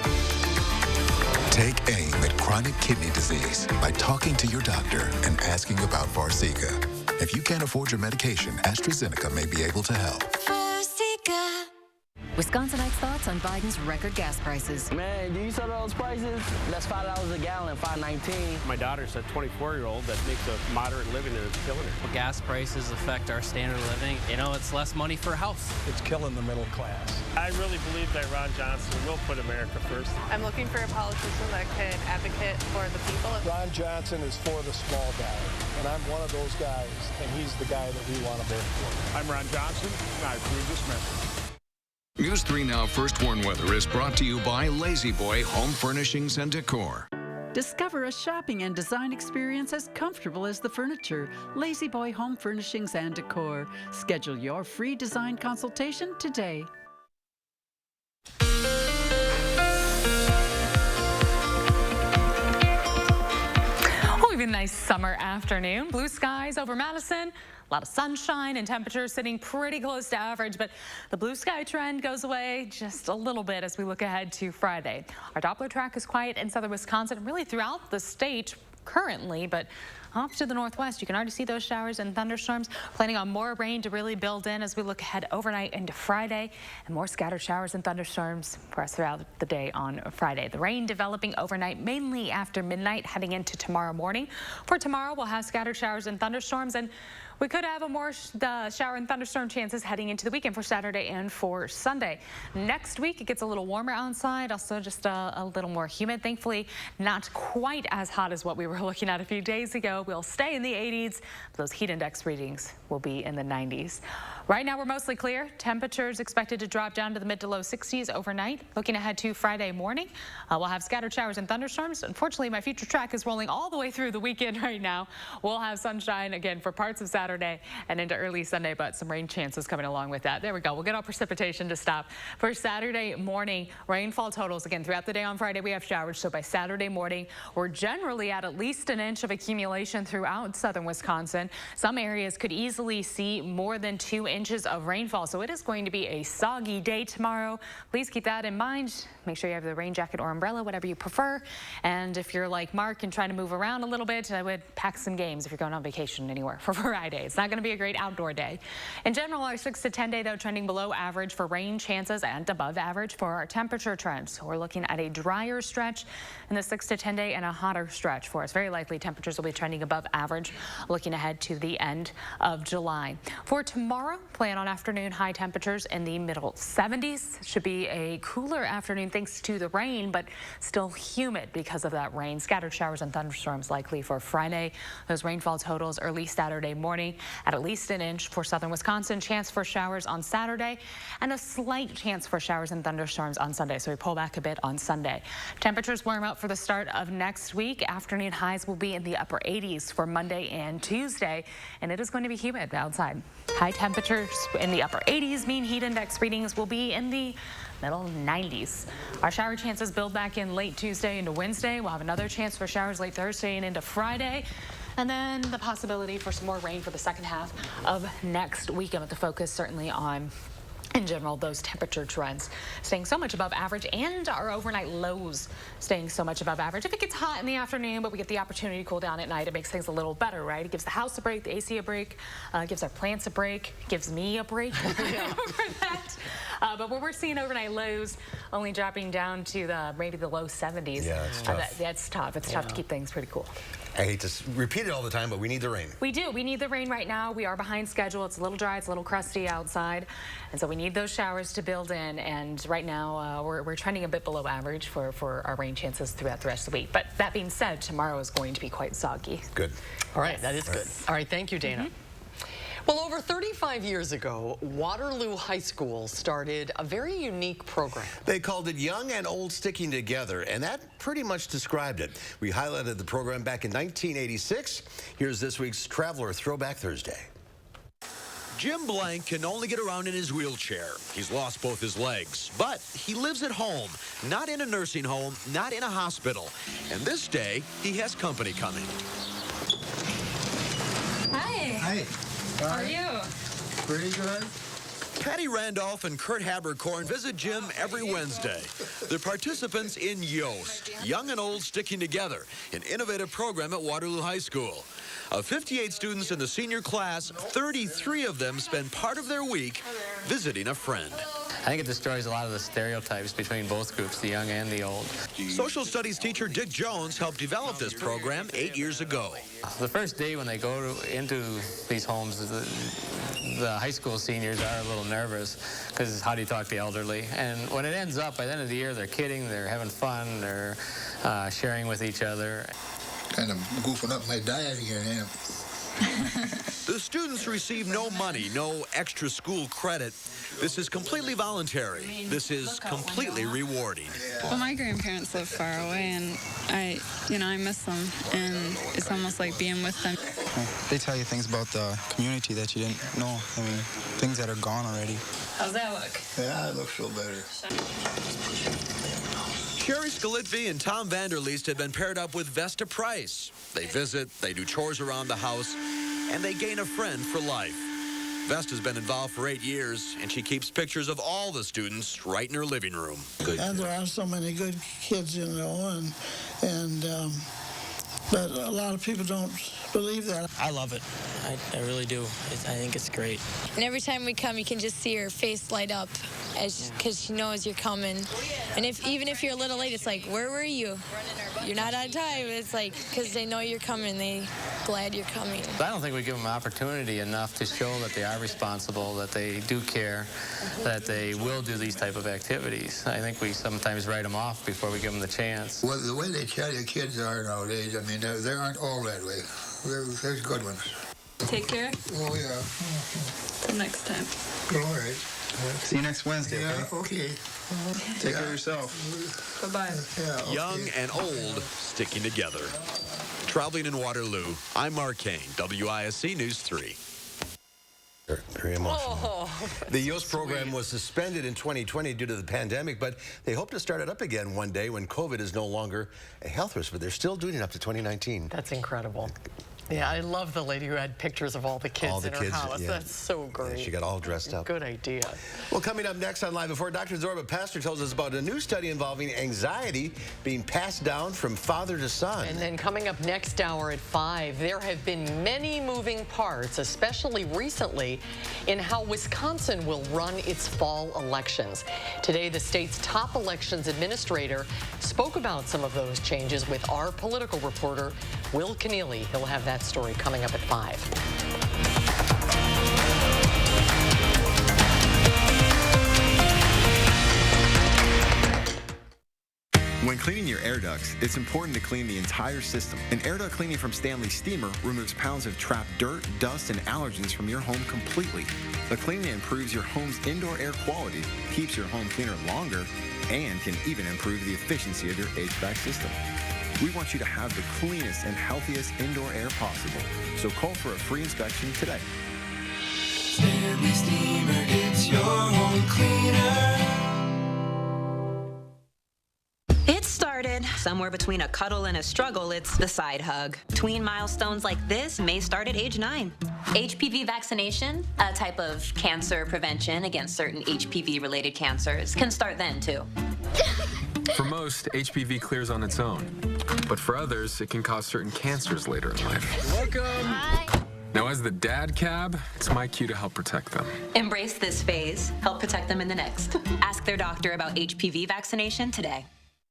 [SPEAKER 11] Take aim at chronic kidney disease by talking to your doctor and asking about Farxiga. If you can't afford your medication, AstraZeneca may be able to help.
[SPEAKER 27] Wisconsinites' thoughts on Biden's record gas prices.
[SPEAKER 12] Man, do you saw those prices? That's $5 a gallon, $5.19.
[SPEAKER 29] My daughter's a 24-year-old that makes a moderate living and it's killing her.
[SPEAKER 30] Gas prices affect our standard of living. You know, it's less money for a house.
[SPEAKER 29] It's killing the middle class. I really believe that Ron Johnson will put America first.
[SPEAKER 31] I'm looking for a politician that can advocate for the people.
[SPEAKER 29] Ron Johnson is for the small guy, and I'm one of those guys, and he's the guy that we want to vote for. I'm Ron Johnson, and I approve this message.
[SPEAKER 14] News 3 Now First Warn Weather is brought to you by Lazy Boy Home Furnishings and Decor.
[SPEAKER 3] Discover a shopping and design experience as comfortable as the furniture. Lazy Boy Home Furnishings and Decor. Schedule your free design consultation today.
[SPEAKER 6] A nice summer afternoon. Blue skies over Madison. A lot of sunshine and temperatures sitting pretty close to average, but the blue sky trend goes away just a little bit as we look ahead to Friday. Our Doppler track is quiet in southern Wisconsin, really throughout the state currently, but off to the northwest, you can already see those showers and thunderstorms. Planning on more rain to really build in as we look ahead overnight into Friday, and more scattered showers and thunderstorms for us throughout the day on Friday. The rain developing overnight, mainly after midnight, heading into tomorrow morning. For tomorrow, we'll have scattered showers and thunderstorms, and we could have a more shower and thunderstorm chances heading into the weekend for Saturday and for Sunday. Next week, it gets a little warmer outside, also just a little more humid. Thankfully, not quite as hot as what we were looking at a few days ago. We'll stay in the 80s. Those heat index readings will be in the 90s. Right now, we're mostly clear. Temperatures expected to drop down to the mid to low 60s overnight. Looking ahead to Friday morning, we'll have scattered showers and thunderstorms. Unfortunately, my future track is rolling all the way through the weekend right now. We'll have sunshine again for parts of Saturday and into early Sunday, but some rain chances coming along with that. There we go. We'll get our precipitation to stop. For Saturday morning, rainfall totals again throughout the day on Friday. We have showers, so by Saturday morning, we're generally at least an inch of accumulation throughout southern Wisconsin. Some areas could easily see more than 2 inches of rainfall, so it is going to be a soggy day tomorrow. Please keep that in mind. Make sure you have the rain jacket or umbrella, whatever you prefer. And if you're like Mark and trying to move around a little bit, I would pack some games if you're going on vacation anywhere for Friday. It's not going to be a great outdoor day. In general, our 6 to 10 day, though, trending below average for rain chances and above average for our temperature trends. So we're looking at a drier stretch in the 6 to 10 day and a hotter stretch for us. Very likely temperatures will be trending above average looking ahead to the end of July. For tomorrow, plan on afternoon high temperatures in the middle 70s. Should be a cooler afternoon thanks to the rain, but still humid because of that rain. Scattered showers and thunderstorms likely for Friday. Those rainfall totals early Saturday morning at least an inch for southern Wisconsin. Chance for showers on Saturday and a slight chance for showers and thunderstorms on Sunday. So we pull back a bit on Sunday. Temperatures warm up for the start of next week. Afternoon highs will be in the upper 80s for Monday and Tuesday, and it is going to be humid outside. High temperatures in the upper 80s mean heat index readings will be in the middle 90s. Our shower chances build back in late Tuesday into Wednesday. We'll have another chance for showers late Thursday and into Friday. And then the possibility for some more rain for the second half of next weekend, with the focus certainly on, in general, those temperature trends staying so much above average and our overnight lows staying so much above average. If it gets hot in the afternoon, but we get the opportunity to cool down at night, it makes things a little better, right? It gives the house a break, the AC a break, gives our plants a break, gives me a break for that. But when we're seeing overnight lows only dropping down to maybe the low 70s,
[SPEAKER 1] yeah, it's tough.
[SPEAKER 6] That's tough. It's tough to keep things pretty cool.
[SPEAKER 1] I hate to repeat it all the time, but we need the rain.
[SPEAKER 6] We do. We need the rain right now. We are behind schedule. It's a little dry. It's a little crusty outside. And so we need those showers to build in. And right now, we're trending a bit below average for our rain chances throughout the rest of the week. But that being said, tomorrow is going to be quite soggy.
[SPEAKER 1] Good.
[SPEAKER 2] All right. That is good. All right. Thank you, Dana. Well, over 35 years ago, Waterloo High School started a very unique program.
[SPEAKER 1] They called it Young and Old Sticking Together, and that pretty much described it. We highlighted the program back in 1986. Here's this week's Traveler Throwback Thursday.
[SPEAKER 5] Jim Blank can only get around in his wheelchair. He's lost both his legs, but he lives at home, not in a nursing home, not in a hospital. And this day, he has company coming.
[SPEAKER 13] Hi.
[SPEAKER 5] Hi.
[SPEAKER 13] How are you?
[SPEAKER 5] Pretty good. Patty Randolph and Kurt Haberkorn visit Jim every Wednesday. They're participants in Yoast, Young and Old Sticking Together, an innovative program at Waterloo High School. Of 58 students in the senior class, 33 of them spend part of their week visiting a friend.
[SPEAKER 15] I think it destroys a lot of the stereotypes between both groups, the young and the old.
[SPEAKER 5] Social studies teacher Dick Jones helped develop this program 8 years ago.
[SPEAKER 15] The first day when they go into these homes, the high school seniors are a little nervous because how do you talk to the elderly? And when it ends up, by the end of the year, they're kidding, they're having fun, they're sharing with each other.
[SPEAKER 16] Kind of goofing up my diet here now.
[SPEAKER 5] The The students receive no money, no extra school credit. This is completely voluntary. This is completely rewarding.
[SPEAKER 13] Well, my grandparents live far away, and I miss them, and it's almost like being with them.
[SPEAKER 16] They tell you things about the community that you didn't know. I mean, things that are gone already.
[SPEAKER 13] How's that look?
[SPEAKER 16] Yeah, it looks so better.
[SPEAKER 5] Sherry Scalitvi and Tom Vanderleest have been paired up with Vesta Price. They visit, they do chores around the house, and they gain a friend for life. Vesta's been involved for 8 years, and she keeps pictures of all the students right in her living room.
[SPEAKER 17] And there are so many good kids, but a lot of people don't believe that.
[SPEAKER 18] I love it. I really do. I think it's great.
[SPEAKER 19] And every time we come, you can just see her face light up because she knows you're coming. And even if you're a little late, it's like, where were you? You're not on time. It's like, because they know you're coming. They're glad you're coming.
[SPEAKER 15] I don't think we give them opportunity enough to show that they are responsible, that they do care, that they will do these type of activities. I think we sometimes write them off before we give them the chance.
[SPEAKER 20] Well, the way they tell you kids are nowadays, I mean, they aren't all that way. There's good ones.
[SPEAKER 13] Take care.
[SPEAKER 20] Oh, yeah.
[SPEAKER 13] Till next time.
[SPEAKER 20] All right.
[SPEAKER 16] See you next Wednesday.
[SPEAKER 20] Yeah, okay.
[SPEAKER 16] Take care of yourself.
[SPEAKER 13] Bye-bye.
[SPEAKER 20] Yeah,
[SPEAKER 5] Young and old sticking together. Traveling in Waterloo, I'm Mark Kane, WISC News 3.
[SPEAKER 1] Very emotional. The Yoast program was suspended in 2020 due to the pandemic, but they hope to start it up again one day when COVID is no longer a health risk, but they're still doing it up to 2019.
[SPEAKER 2] That's incredible. Yeah, I love the lady who had pictures of all the kids in her house.
[SPEAKER 1] Yeah.
[SPEAKER 2] That's so great.
[SPEAKER 1] Yeah, she got all dressed up.
[SPEAKER 2] Good idea.
[SPEAKER 1] Well, coming up next on Live Before, Dr. Zorba Pastor tells us about a new study involving anxiety being passed down from father to son.
[SPEAKER 2] And then coming up next hour at 5, there have been many moving parts, especially recently, in how Wisconsin will run its fall elections. Today, the state's top elections administrator spoke about some of those changes with our political reporter, Will Keneally. He'll have that story coming up at 5.
[SPEAKER 25] When cleaning your air ducts, it's important to clean the entire system. An air duct cleaning from Stanley Steamer removes pounds of trapped dirt, dust, and allergens from your home completely. The cleaning improves your home's indoor air quality, keeps your home cleaner longer, and can even improve the efficiency of your HVAC system. We want you to have the cleanest and healthiest indoor air possible. So call for a free inspection today.
[SPEAKER 9] Stanley Steamer gets your home cleaner.
[SPEAKER 21] It started somewhere between a cuddle and a struggle. It's the side hug. Tween milestones like this may start at age 9.
[SPEAKER 10] HPV vaccination, a type of cancer prevention against certain HPV-related cancers, can start then, too.
[SPEAKER 22] For most, HPV clears on its own. But for others, it can cause certain cancers later in life. Welcome!
[SPEAKER 10] Hi.
[SPEAKER 22] Now, as the dad cab, it's my cue to help protect them.
[SPEAKER 10] Embrace this phase. Help protect them in the next. Ask their doctor about HPV vaccination today.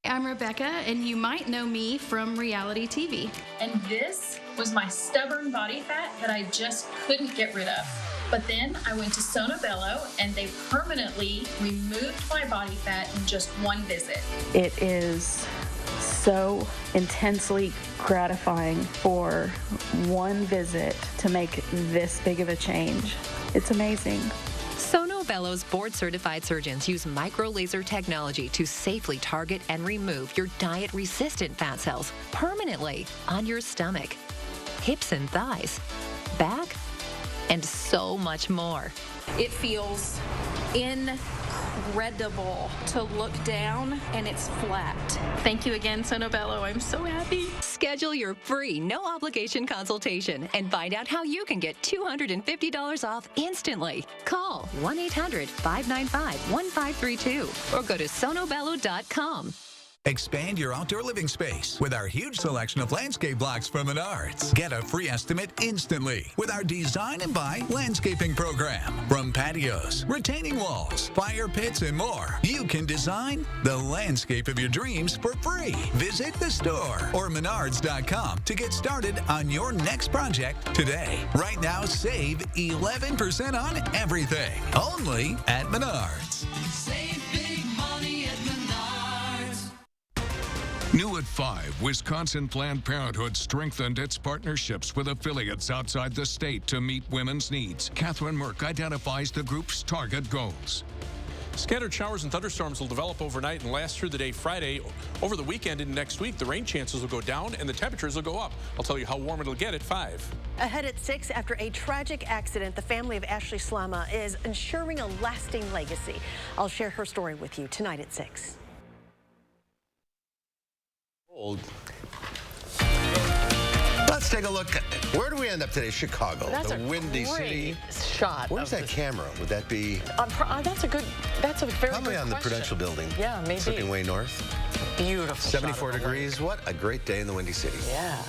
[SPEAKER 23] I'm Rebecca, and you might know me from reality TV. And this was my stubborn body fat that I just couldn't get rid of. But then I went to Sono Bello, and they permanently removed my body fat in just one visit.
[SPEAKER 24] It is so intensely gratifying for one visit to make this big of a change. It's amazing.
[SPEAKER 26] Sono Bello's board-certified surgeons use micro-laser technology to safely target and remove your diet-resistant fat cells permanently on your stomach, hips and thighs, back, and so much more.
[SPEAKER 23] It feels incredible to look down, and it's flat. Thank you again, Sono Bello. I'm so happy.
[SPEAKER 26] Schedule your free, no-obligation consultation and find out how you can get $250 off instantly. Call 1-800-595-1532 or go to sonobello.com.
[SPEAKER 32] Expand your outdoor living space with our huge selection of landscape blocks from Menards. Get a free estimate instantly with our Design and Buy landscaping program. From patios, retaining walls, fire pits, and more, you can design the landscape of your dreams for free. Visit the store or Menards.com to get started on your next project today. Right now, save 11% on everything. Only at Menards.
[SPEAKER 9] Save big money at Menards.
[SPEAKER 3] New at 5, Wisconsin Planned Parenthood strengthened its partnerships with affiliates outside the state to meet women's needs. Catherine Merck identifies the group's target goals.
[SPEAKER 4] Scattered showers and thunderstorms will develop overnight and last through the day Friday. Over the weekend and next week, the rain chances will go down and the temperatures will go up. I'll tell you how warm it'll get at 5.
[SPEAKER 7] Ahead at 6, after a tragic accident, the family of Ashley Slama is ensuring a lasting legacy. I'll share her story with you tonight at 6.
[SPEAKER 1] Let's take a look. Where do we end up today? Chicago,
[SPEAKER 2] That's
[SPEAKER 1] the Windy
[SPEAKER 2] great
[SPEAKER 1] City.
[SPEAKER 2] Shot.
[SPEAKER 1] Where's that camera? Would that be?
[SPEAKER 2] That's a very
[SPEAKER 1] probably
[SPEAKER 2] good
[SPEAKER 1] on the
[SPEAKER 2] question.
[SPEAKER 1] Prudential Building.
[SPEAKER 2] Yeah, maybe.
[SPEAKER 1] It's looking way north.
[SPEAKER 2] Beautiful.
[SPEAKER 1] 74 degrees. What a great day in the Windy City.
[SPEAKER 2] Yeah.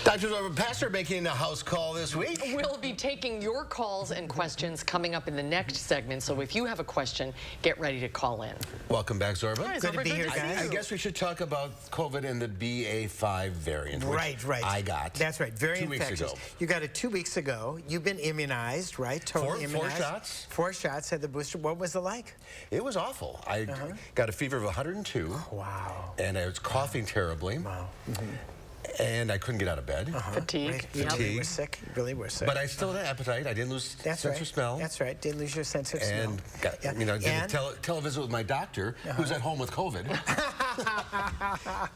[SPEAKER 1] Dr. Zorba, Pastor making a house call this week.
[SPEAKER 2] We'll be taking your calls and questions coming up in the next segment. So if you have a question, get ready to call in.
[SPEAKER 1] Welcome back, Zorba.
[SPEAKER 2] Hi, Good to be here, guys.
[SPEAKER 1] I guess we should talk about COVID and the BA5 variant.
[SPEAKER 8] Right.
[SPEAKER 1] I got.
[SPEAKER 8] That's right. Very
[SPEAKER 1] 2 weeks
[SPEAKER 8] infectious.
[SPEAKER 1] ago.
[SPEAKER 8] You got it 2 weeks ago. You've been immunized, right? Totally immunized.
[SPEAKER 1] 4 shots.
[SPEAKER 8] 4 shots. Had the booster. What was it like?
[SPEAKER 1] It was awful. I got a fever of 102.
[SPEAKER 8] Wow.
[SPEAKER 1] And I was coughing terribly.
[SPEAKER 8] Wow.
[SPEAKER 1] And I couldn't get out of bed.
[SPEAKER 2] Fatigue.
[SPEAKER 8] Right. You really were sick. You really were sick.
[SPEAKER 1] But I still had appetite. I didn't lose sense of smell.
[SPEAKER 8] That's right. Didn't lose your sense of smell.
[SPEAKER 1] And got, did a televisit with my doctor, who's at home with COVID.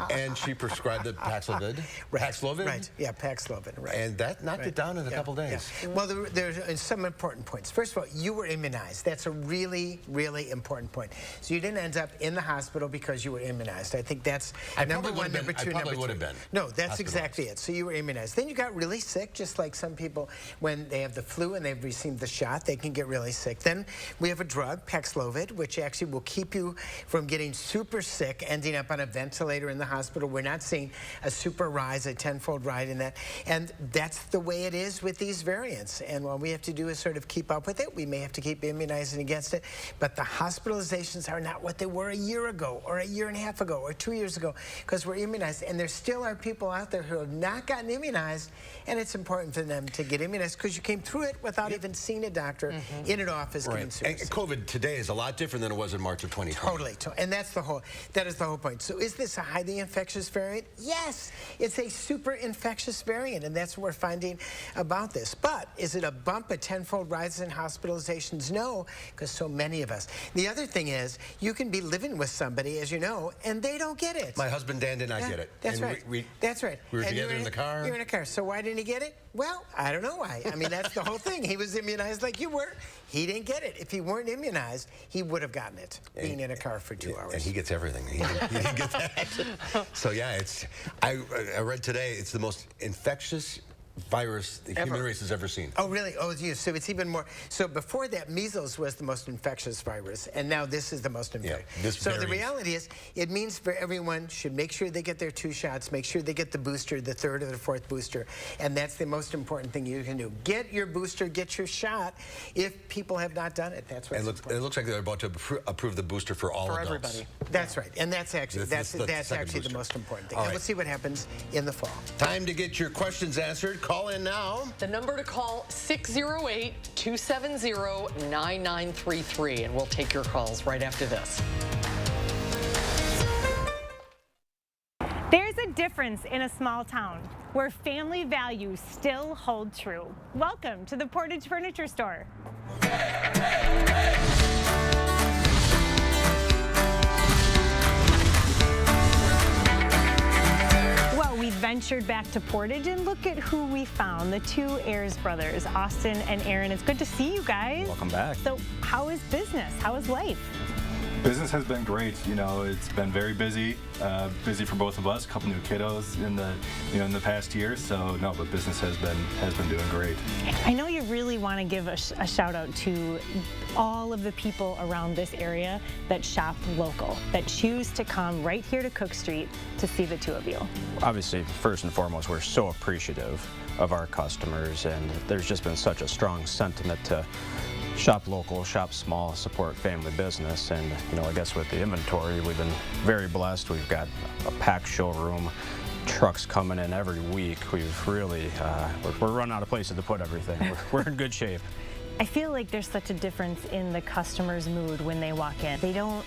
[SPEAKER 1] And she prescribed the Paxlovid. Paxlovid?
[SPEAKER 8] Right. Yeah, Paxlovid. Right.
[SPEAKER 1] And that knocked it down in a couple days.
[SPEAKER 8] Yeah. Well, there's some important points. First of all, you were immunized. That's a really, really important point. So you didn't end up in the hospital because you were immunized. I think that's number one. Number two.
[SPEAKER 1] I probably would have been.
[SPEAKER 8] No, that's exactly it. So you were immunized. Then you got really sick, just like some people when they have the flu and they've received the shot, they can get really sick. Then we have a drug, Paxlovid, which actually will keep you from getting super sick, ending up on a ventilator in the hospital. We're not seeing a super rise, a tenfold rise in that. And that's the way it is with these variants. And what we have to do is sort of keep up with it. We may have to keep immunizing against it. But the hospitalizations are not what they were a year ago or a year and a half ago or 2 years ago because we're immunized. And there still are people out there who have not gotten immunized, and it's important for them to get immunized because you came through it without even seeing a doctor in an office.
[SPEAKER 1] Right. And COVID today is a lot different than it was in March of 2020.
[SPEAKER 8] Totally. And that is the whole point. So is this a highly infectious variant? Yes, it's a super infectious variant, and that's what we're finding about this. But is it a bump, a tenfold rise in hospitalizations? No, because so many of us. The other thing is, you can be living with somebody, as you know, and they don't get it.
[SPEAKER 1] My husband Dan did not get it.
[SPEAKER 8] That's right. That's right.
[SPEAKER 1] We were together in the car.
[SPEAKER 8] You're in a car. So why didn't he get it? Well, I don't know why. I mean, that's the whole thing. He was immunized like you were. He didn't get it. If he weren't immunized, he would have gotten it, being in a car for 2 hours.
[SPEAKER 1] And he gets everything. He didn't get that. So, yeah, I read today it's the most infectious virus the human race has ever seen.
[SPEAKER 8] Oh, really? Oh, so it's even more. So before that, measles was the most infectious virus, and now this is the most infectious. So the reality is, it means for everyone should make sure they get their 2 shots, make sure they get the booster, the 3rd or the 4th booster, and that's the most important thing you can do. Get your booster, get your shot. If people have not done it, that's what's important.
[SPEAKER 1] It looks like they're about to approve the booster for all adults.
[SPEAKER 2] Everybody.
[SPEAKER 8] That's right, and that's actually that's actually the most important thing. And we'll see what happens in the fall.
[SPEAKER 1] Time to get your questions answered. Call in now.
[SPEAKER 2] The number to call, 608-270-9933, and we'll take your calls right after this.
[SPEAKER 11] There's a difference in a small town where family values still hold true. Welcome to the Portage Furniture Store. We ventured back to Portage and look at who we found, the 2 Ayers brothers, Austin and Aaron. It's good to see you guys.
[SPEAKER 12] Welcome back.
[SPEAKER 11] So how is business? How is life?
[SPEAKER 12] Business has been great. You know, it's been very busy for both of us. A couple new kiddos in the past year. So no, but business has been doing great.
[SPEAKER 11] I know you really want to give a shout out to all of the people around this area that shop local, that choose to come right here to Cook Street to see the 2 of you.
[SPEAKER 14] Obviously, first and foremost, we're so appreciative of our customers, and there's just been such a strong sentiment to shop local, shop small, support family business. And I guess with the inventory, we've been very blessed. We've got a packed showroom, trucks coming in every week. We've really we're running out of places to put everything. We're in good shape.
[SPEAKER 11] I feel like there's such a difference in the customer's mood when they walk in. They don't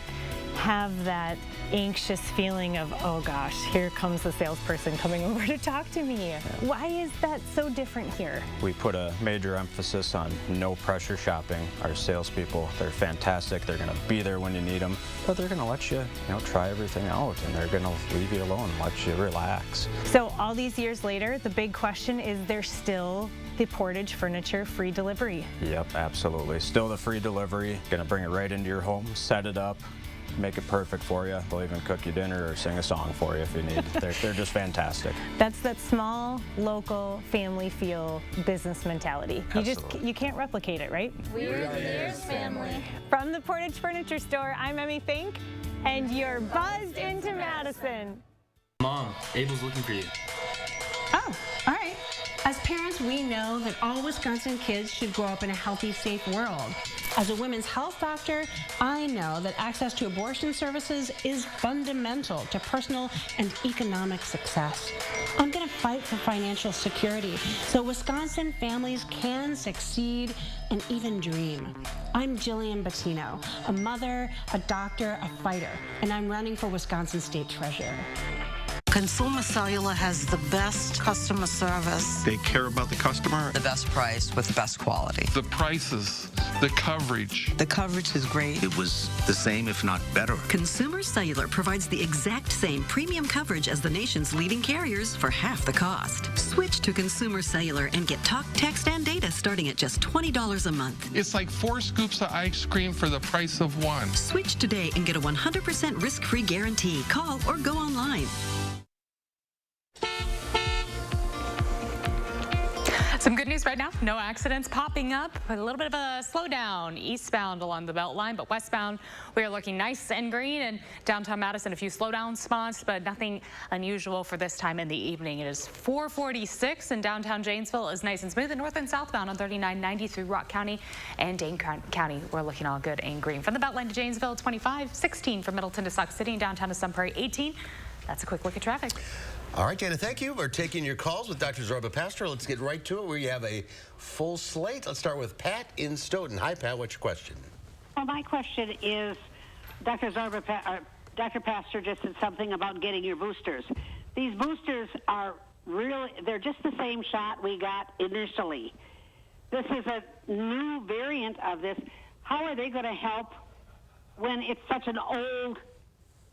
[SPEAKER 11] have that anxious feeling of, oh gosh, here comes the salesperson coming over to talk to me. Why is that so different here?
[SPEAKER 14] We put a major emphasis on no pressure shopping. Our salespeople, they're fantastic. They're going to be there when you need them, but they're going to let you, try everything out, and they're going to leave you alone, let you relax.
[SPEAKER 11] So all these years later, the big question is, there's still the Portage Furniture free delivery?
[SPEAKER 14] Yep, absolutely. Still the free delivery. Going to bring it right into your home, set it up, make it perfect for you. They'll even cook you dinner or sing a song for you if you need. They're just fantastic.
[SPEAKER 11] That's that small, local, family feel business mentality. You can't replicate it, right?
[SPEAKER 23] We're the Mears family.
[SPEAKER 11] From the Portage Furniture Store, I'm Emmy Fink, and you're buzzed into Madison.
[SPEAKER 6] Mom, Abel's looking for you.
[SPEAKER 13] Oh, all right. As parents, we know that all Wisconsin kids should grow up in a healthy, safe world. As a women's health doctor, I know that access to abortion services is fundamental to personal and economic success. I'm going to fight for financial security so Wisconsin families can succeed and even dream. I'm Jillian Bettino, a mother, a doctor, a fighter, and I'm running for Wisconsin State Treasurer.
[SPEAKER 15] Consumer Cellular has the best customer service.
[SPEAKER 16] They care about the customer.
[SPEAKER 15] The best price with the best quality.
[SPEAKER 16] The prices, the coverage.
[SPEAKER 15] The coverage is great.
[SPEAKER 16] It was the same, if not better.
[SPEAKER 17] Consumer Cellular provides the exact same premium coverage as the nation's leading carriers for half the cost. Switch to Consumer Cellular and get talk, text, and data starting at just $20 a month.
[SPEAKER 16] It's like 4 scoops of ice cream for the price of 1.
[SPEAKER 17] Switch today and get a 100% risk-free guarantee. Call or go online.
[SPEAKER 18] Some good news right now. No accidents popping up. A little bit of a slowdown eastbound along the Beltline, but westbound we are looking nice and green. And downtown Madison, a few slowdown spots, but nothing unusual for this time in the evening. It is 4:46, and downtown Janesville is nice and smooth. And north and southbound on 3990 through Rock County and Dane County, we're looking all good and green. From the Beltline to Janesville, 25, 16 from Middleton to Sauk City, and downtown to Sun Prairie, 18. That's a quick look at traffic.
[SPEAKER 1] All right, Dana, thank you. We're taking your calls with Dr. Zorba Pastor. Let's get right to it. We have a full slate. Let's start with Pat in Stoughton. Hi, Pat. What's your question?
[SPEAKER 19] Well, my question is, Dr. Dr. Pastor just said something about getting your boosters. These boosters are really, they're just the same shot we got initially. This is a new variant of this. How are they going to help when it's such an old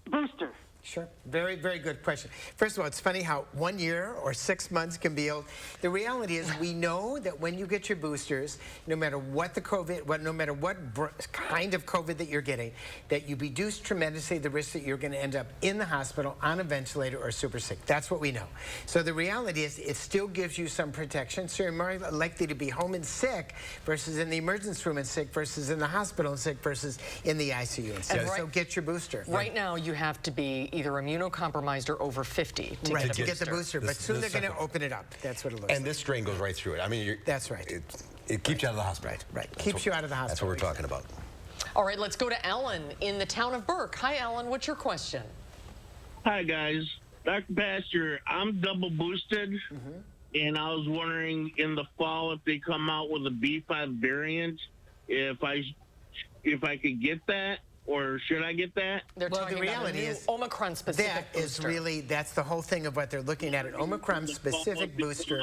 [SPEAKER 19] booster?
[SPEAKER 8] Sure. Very, very good question. First of all, it's funny how 1 year or 6 months can be old. The reality is we know that when you get your boosters, no matter what the COVID, no matter what kind of COVID that you're getting, that you reduce tremendously the risk that you're going to end up in the hospital on a ventilator or super sick. That's what we know. So the reality is it still gives you some protection. So you're more likely to be home and sick versus in the emergency room and sick versus in the hospital and sick versus in the ICU and sick. So get your booster.
[SPEAKER 2] Right now, you have to be either immunocompromised or over 50 to
[SPEAKER 8] get the booster, but soon they're going to open it up. That's what it looks like.
[SPEAKER 1] And this strain goes right through it. I mean,
[SPEAKER 8] that's right.
[SPEAKER 1] It keeps you out of the hospital.
[SPEAKER 8] Right. Keeps you out of the hospital.
[SPEAKER 1] That's what we're talking about.
[SPEAKER 2] All right, let's go to Ellen in the town of Burke. Hi, Ellen. What's your question?
[SPEAKER 27] Hi, guys. Dr. Pastor, I'm double boosted, and I was wondering in the fall if they come out with a B5 variant, if I could get that. Or should I get that?
[SPEAKER 2] They're
[SPEAKER 8] well,
[SPEAKER 2] talking
[SPEAKER 8] the reality
[SPEAKER 2] about a new
[SPEAKER 8] is
[SPEAKER 2] Omicron-specific booster.
[SPEAKER 8] That's the whole thing of what they're looking at, an Omicron-specific booster.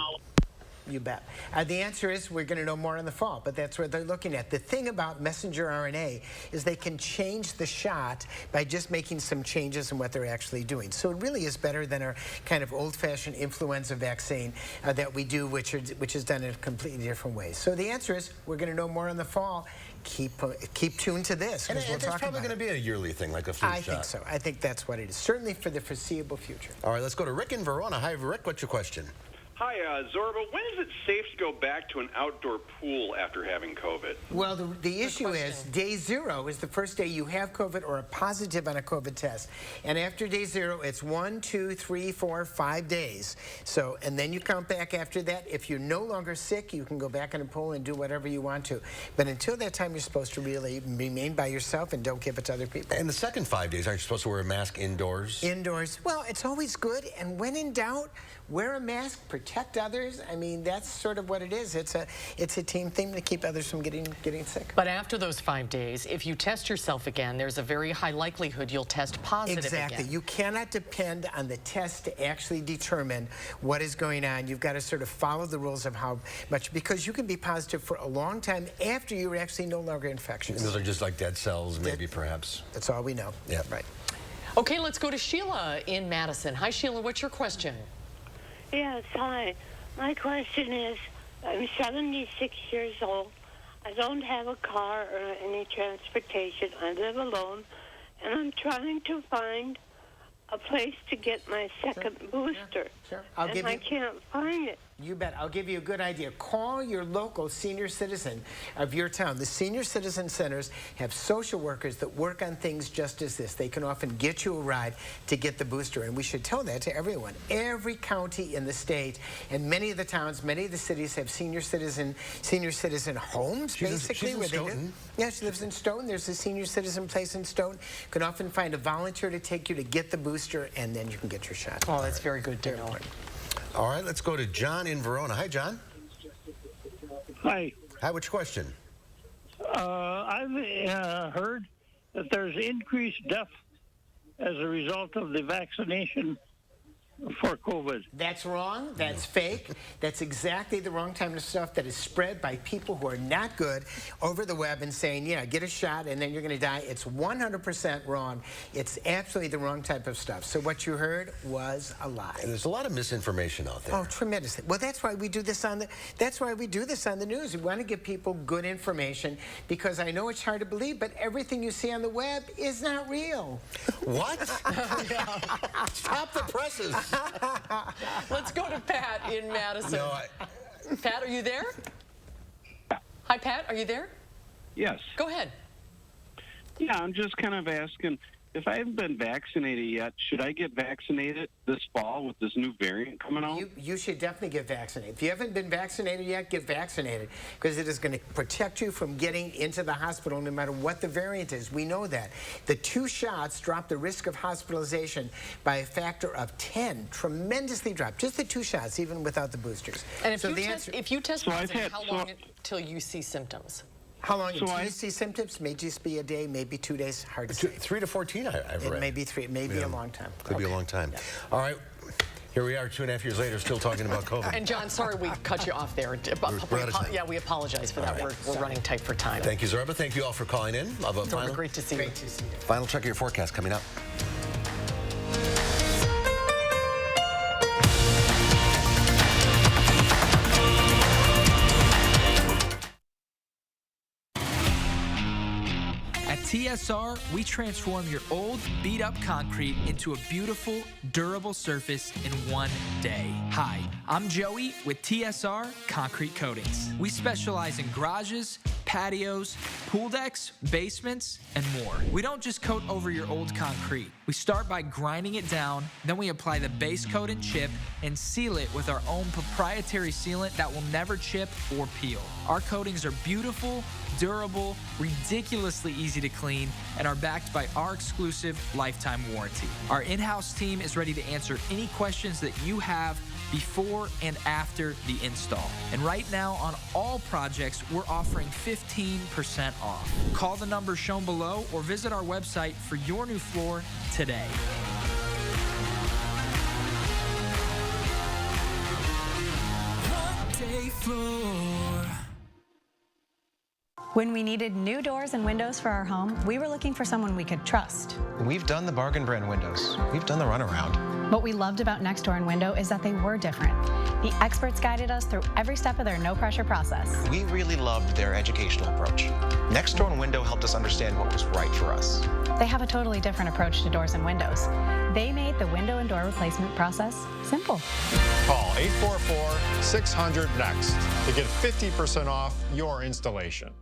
[SPEAKER 8] You bet. The answer is we're going to know more in the fall, but that's what they're looking at. The thing about messenger RNA is they can change the shot by just making some changes in what they're actually doing. So it really is better than our kind of old-fashioned influenza vaccine that we do, which is done in a completely different way. So the answer is we're going to know more in the fall. Keep tuned to this.
[SPEAKER 1] And it's probably going to be a yearly thing, like a flu shot.
[SPEAKER 8] I think so. I think that's what it is, certainly for the foreseeable future.
[SPEAKER 1] All right, let's go to Rick in Verona. Hi, Rick. What's your question?
[SPEAKER 28] Hi, Zorba. When is it safe to go back to an outdoor pool after having COVID?
[SPEAKER 8] Well, the issue is day 0 is the first day you have COVID or are positive on a COVID test. And after day 0, it's 1, 2, 3, 4, 5 days. So, and then you count back after that. If you're no longer sick, you can go back in a pool and do whatever you want to. But until that time, you're supposed to really remain by yourself and don't give it to other people.
[SPEAKER 1] And the second 5 days, aren't you supposed to wear a mask indoors?
[SPEAKER 8] Indoors. Well, it's always good. And when in doubt, wear a mask, protect protect others, I mean, that's sort of what it is. It's a team thing to keep others from getting sick.
[SPEAKER 2] But after those 5 days, if you test yourself again, there's a very high likelihood you'll test positive
[SPEAKER 8] Exactly.
[SPEAKER 2] again.
[SPEAKER 8] You cannot depend on the test to actually determine what is going on. You've got to sort of follow the rules of how much, because you can be positive for a long time after you're actually no longer infectious.
[SPEAKER 1] Those are just like dead cells, maybe, perhaps.
[SPEAKER 8] That's all we know.
[SPEAKER 1] Yeah.
[SPEAKER 8] Right.
[SPEAKER 2] Okay, let's go to Sheila in Madison. Hi, Sheila. What's your question?
[SPEAKER 5] Yes, hi. My question is, I'm 76 years old. I don't have a car or any transportation. I live alone, and I'm trying to find a place to get my second booster.
[SPEAKER 8] Sure.
[SPEAKER 5] I can't find it.
[SPEAKER 8] You bet. I'll give you a good idea. Call your local senior citizen of your town. The senior citizen centers have social workers that work on things just as this. They can often get you a ride to get the booster, and we should tell that to everyone. Every county in the state and many of the towns, many of the cities have senior citizen homes, basically.
[SPEAKER 1] She's in Stoughton.
[SPEAKER 8] Yeah, she lives in Stoughton. There's a senior citizen place in Stoughton. You can often find a volunteer to take you to get the booster, and then you can get your shot.
[SPEAKER 2] Oh, that's very good to know.
[SPEAKER 1] All right, let's go to John in Verona. Hi, John.
[SPEAKER 10] Hi.
[SPEAKER 1] Hi, what's your question?
[SPEAKER 10] I've heard that there's increased death as a result of the vaccination for COVID.
[SPEAKER 8] That's wrong. That's fake. That's exactly the wrong kind of stuff that is spread by people who are not good over the web and saying, yeah, get a shot and then you're going to die. It's 100% wrong. It's absolutely the wrong type of stuff. So what you heard was a lie.
[SPEAKER 1] And there's a lot of misinformation out there.
[SPEAKER 8] Oh, tremendously. Well, that's why we do this on the news. We want to give people good information because I know it's hard to believe, but everything you see on the web is not real.
[SPEAKER 1] What? Stop the presses.
[SPEAKER 2] Let's go to Pat in Madison.
[SPEAKER 1] No,
[SPEAKER 2] Pat, are you there? Hi, Pat, are you there?
[SPEAKER 20] Yes.
[SPEAKER 2] Go ahead.
[SPEAKER 20] Yeah, I'm just kind of asking, if I haven't been vaccinated yet, should I get vaccinated this fall with this new variant coming out?
[SPEAKER 8] You should definitely get vaccinated. If you haven't been vaccinated yet, get vaccinated because it is going to protect you from getting into the hospital no matter what the variant is. We know that. The 2 shots drop the risk of hospitalization by a factor of 10, tremendously dropped. Just the 2 shots, even without the boosters.
[SPEAKER 2] And if you test positive, how long until you see symptoms?
[SPEAKER 8] How long until you see symptoms? May just be a day, maybe 2 days. Hard to say.
[SPEAKER 1] 3 to 14, I've read.
[SPEAKER 8] It may be 3. It may be a long time.
[SPEAKER 1] Could be a long time. Yeah. All right. Here we are 2.5 years later, still talking about COVID.
[SPEAKER 2] And John, sorry we cut you off there. Yeah, we apologize for that.
[SPEAKER 1] Right.
[SPEAKER 2] We're running tight for time.
[SPEAKER 1] Thank you, Zorba. Thank you all for calling in.
[SPEAKER 2] Great to see you.
[SPEAKER 1] Final check of your forecast coming up.
[SPEAKER 21] At TSR, we transform your old, beat-up concrete into a beautiful, durable surface in one day. Hi, I'm Joey with TSR Concrete Coatings. We specialize in garages, patios, pool decks, basements, and more. We don't just coat over your old concrete. We start by grinding it down, then we apply the base coat and chip and seal it with our own proprietary sealant that will never chip or peel. Our coatings are beautiful, durable, ridiculously easy to clean, and are backed by our exclusive lifetime warranty. Our in-house team is ready to answer any questions that you have before and after the install. And right now on all projects, we're offering 15% off. Call the number shown below or visit our website for your new floor today.
[SPEAKER 22] One-day floor.
[SPEAKER 24] When we needed new doors and windows for our home, we were looking for someone we could trust.
[SPEAKER 25] We've done the bargain brand windows. We've done the runaround.
[SPEAKER 24] What we loved about Next Door and Window is that they were different. The experts guided us through every step of their no-pressure process.
[SPEAKER 25] We really loved their educational approach. Next Door and Window helped us understand what was right for us.
[SPEAKER 24] They have a totally different approach to doors and windows. They made the window and door replacement process simple.
[SPEAKER 26] Call 844-600-NEXT to get 50% off your installation.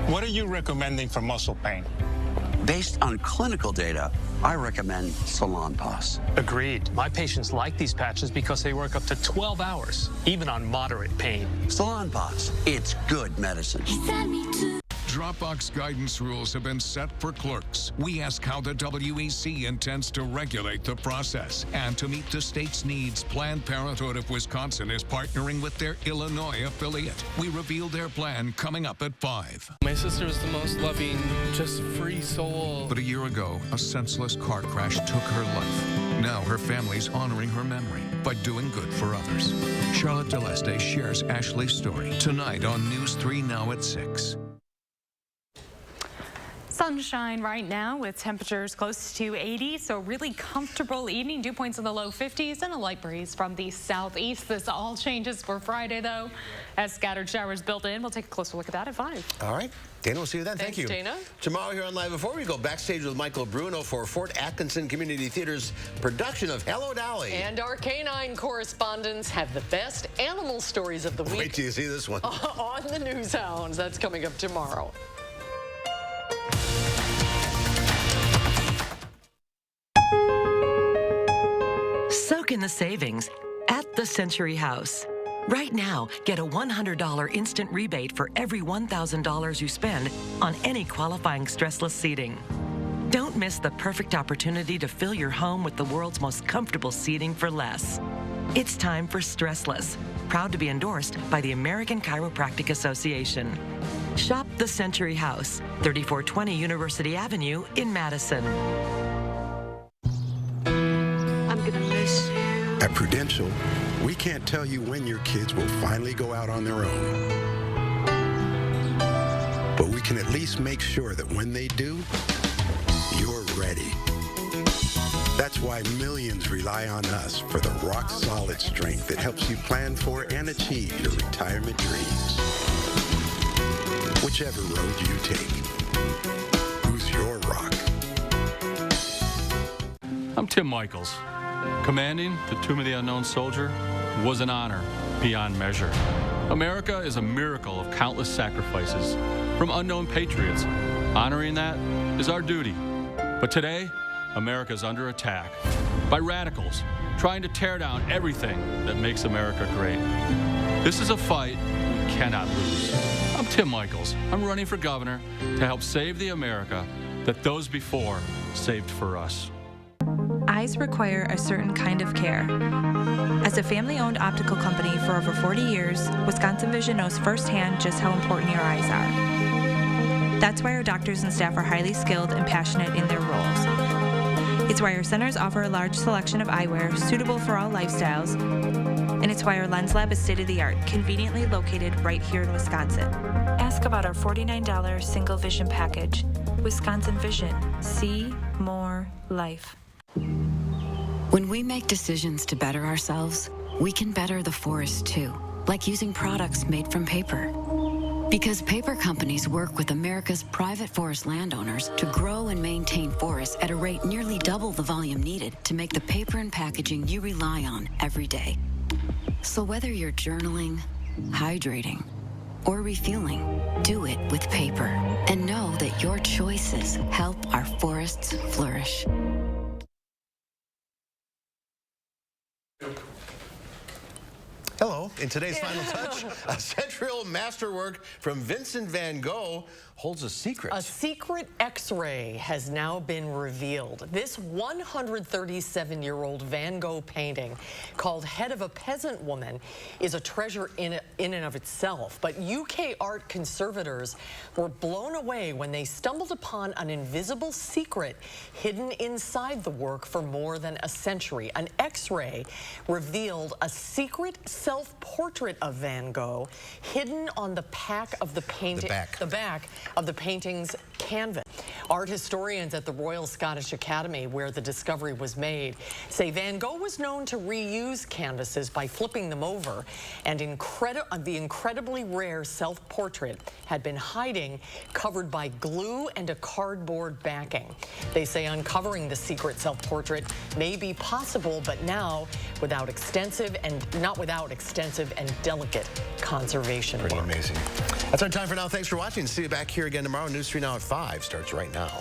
[SPEAKER 29] What are you recommending for muscle pain?
[SPEAKER 30] Based on clinical data, I recommend Salonpas.
[SPEAKER 6] Agreed. My patients like these patches because they work up to 12 hours, even on moderate pain.
[SPEAKER 30] Salonpas, it's good medicine.
[SPEAKER 3] Dropbox guidance rules have been set for clerks. We ask how the WEC intends to regulate the process. And to meet the state's needs, Planned Parenthood of Wisconsin is partnering with their Illinois affiliate. We reveal their plan coming up at 5.
[SPEAKER 4] My sister was the most loving, just free soul.
[SPEAKER 3] But a year ago, a senseless car crash took her life. Now her family's honoring her memory by doing good for others. Charlotte DeLeste shares Ashley's story tonight on News 3 Now at 6.
[SPEAKER 18] Sunshine right now with temperatures close to 80, so really comfortable evening. Dew points in the low 50s and a light breeze from the southeast. This all changes for Friday, though, as scattered showers built in. We'll take a closer look at that at 5.
[SPEAKER 1] All right. Dana, we'll see you then.
[SPEAKER 2] Thanks,
[SPEAKER 1] Thank you.
[SPEAKER 2] Dana.
[SPEAKER 1] Tomorrow here on Live at 4, we go backstage with Michael Bruno for Fort Atkinson Community Theater's production of Hello, Dolly.
[SPEAKER 2] And our canine correspondents have the best animal stories of the week.
[SPEAKER 1] Wait till you see this one.
[SPEAKER 2] On the News Hounds. That's coming up tomorrow.
[SPEAKER 7] Soak in the savings at the Century House. Right now, get a $100 instant rebate for every $1,000 you spend on any qualifying stressless seating. Don't miss the perfect opportunity to fill your home with the world's most comfortable seating for less. It's time for Stressless, proud to be endorsed by the American Chiropractic Association. Shop the Century House, 3420 University Avenue in Madison.
[SPEAKER 9] I'm gonna miss you. At Prudential, we can't tell you when your kids will finally go out on their own. But we can at least make sure that when they do, you're ready. That's why millions rely on us for the rock-solid strength that helps you plan for and achieve your retirement dreams. Whichever road you take, who's your rock?
[SPEAKER 11] I'm Tim Michels. Commanding the Tomb of the Unknown Soldier was an honor beyond measure. America is a miracle of countless sacrifices from unknown patriots. Honoring that is our duty. But today, America is under attack by radicals trying to tear down everything that makes America great. This is a fight we cannot lose. I'm Tim Michels. I'm running for governor to help save the America that those before saved for us.
[SPEAKER 12] Eyes require a certain kind of care. As a family-owned optical company for over 40 years, Wisconsin Vision knows firsthand just how important your eyes are. That's why our doctors and staff are highly skilled and passionate in their roles. It's why our centers offer a large selection of eyewear suitable for all lifestyles, and it's why our lens lab is state-of-the-art, conveniently located right here in Wisconsin. Ask about our $49 single vision package. Wisconsin Vision. See more life.
[SPEAKER 13] When we make decisions to better ourselves, we can better the forest too, like using products made from paper. Because paper companies work with America's private forest landowners to grow and maintain forests at a rate nearly double the volume needed to make the paper and packaging you rely on every day. So whether you're journaling, hydrating, or refueling, do it with paper. And know that your choices help our forests flourish.
[SPEAKER 1] Hello. In today's Final Touch, a century-old masterwork from Vincent van Gogh holds a secret.
[SPEAKER 2] A secret X-ray has now been revealed. This 137-year-old Van Gogh painting, called Head of a Peasant Woman, is a treasure in and of itself. But UK art conservators were blown away when they stumbled upon an invisible secret hidden inside the work for more than a century. An X-ray revealed a secret self-portrait of Van Gogh hidden on the back of the painting. The back of the painting's canvas. Art historians at the Royal Scottish Academy, where the discovery was made, say Van Gogh was known to reuse canvases by flipping them over, and the incredibly rare self-portrait had been hiding, covered by glue and a cardboard backing. They say uncovering the secret self-portrait may be possible, but now not without extensive and delicate conservation work.
[SPEAKER 1] Pretty amazing. That's our time for now. Thanks for watching. See you back here again tomorrow. News 3 Now at 5 starts right now.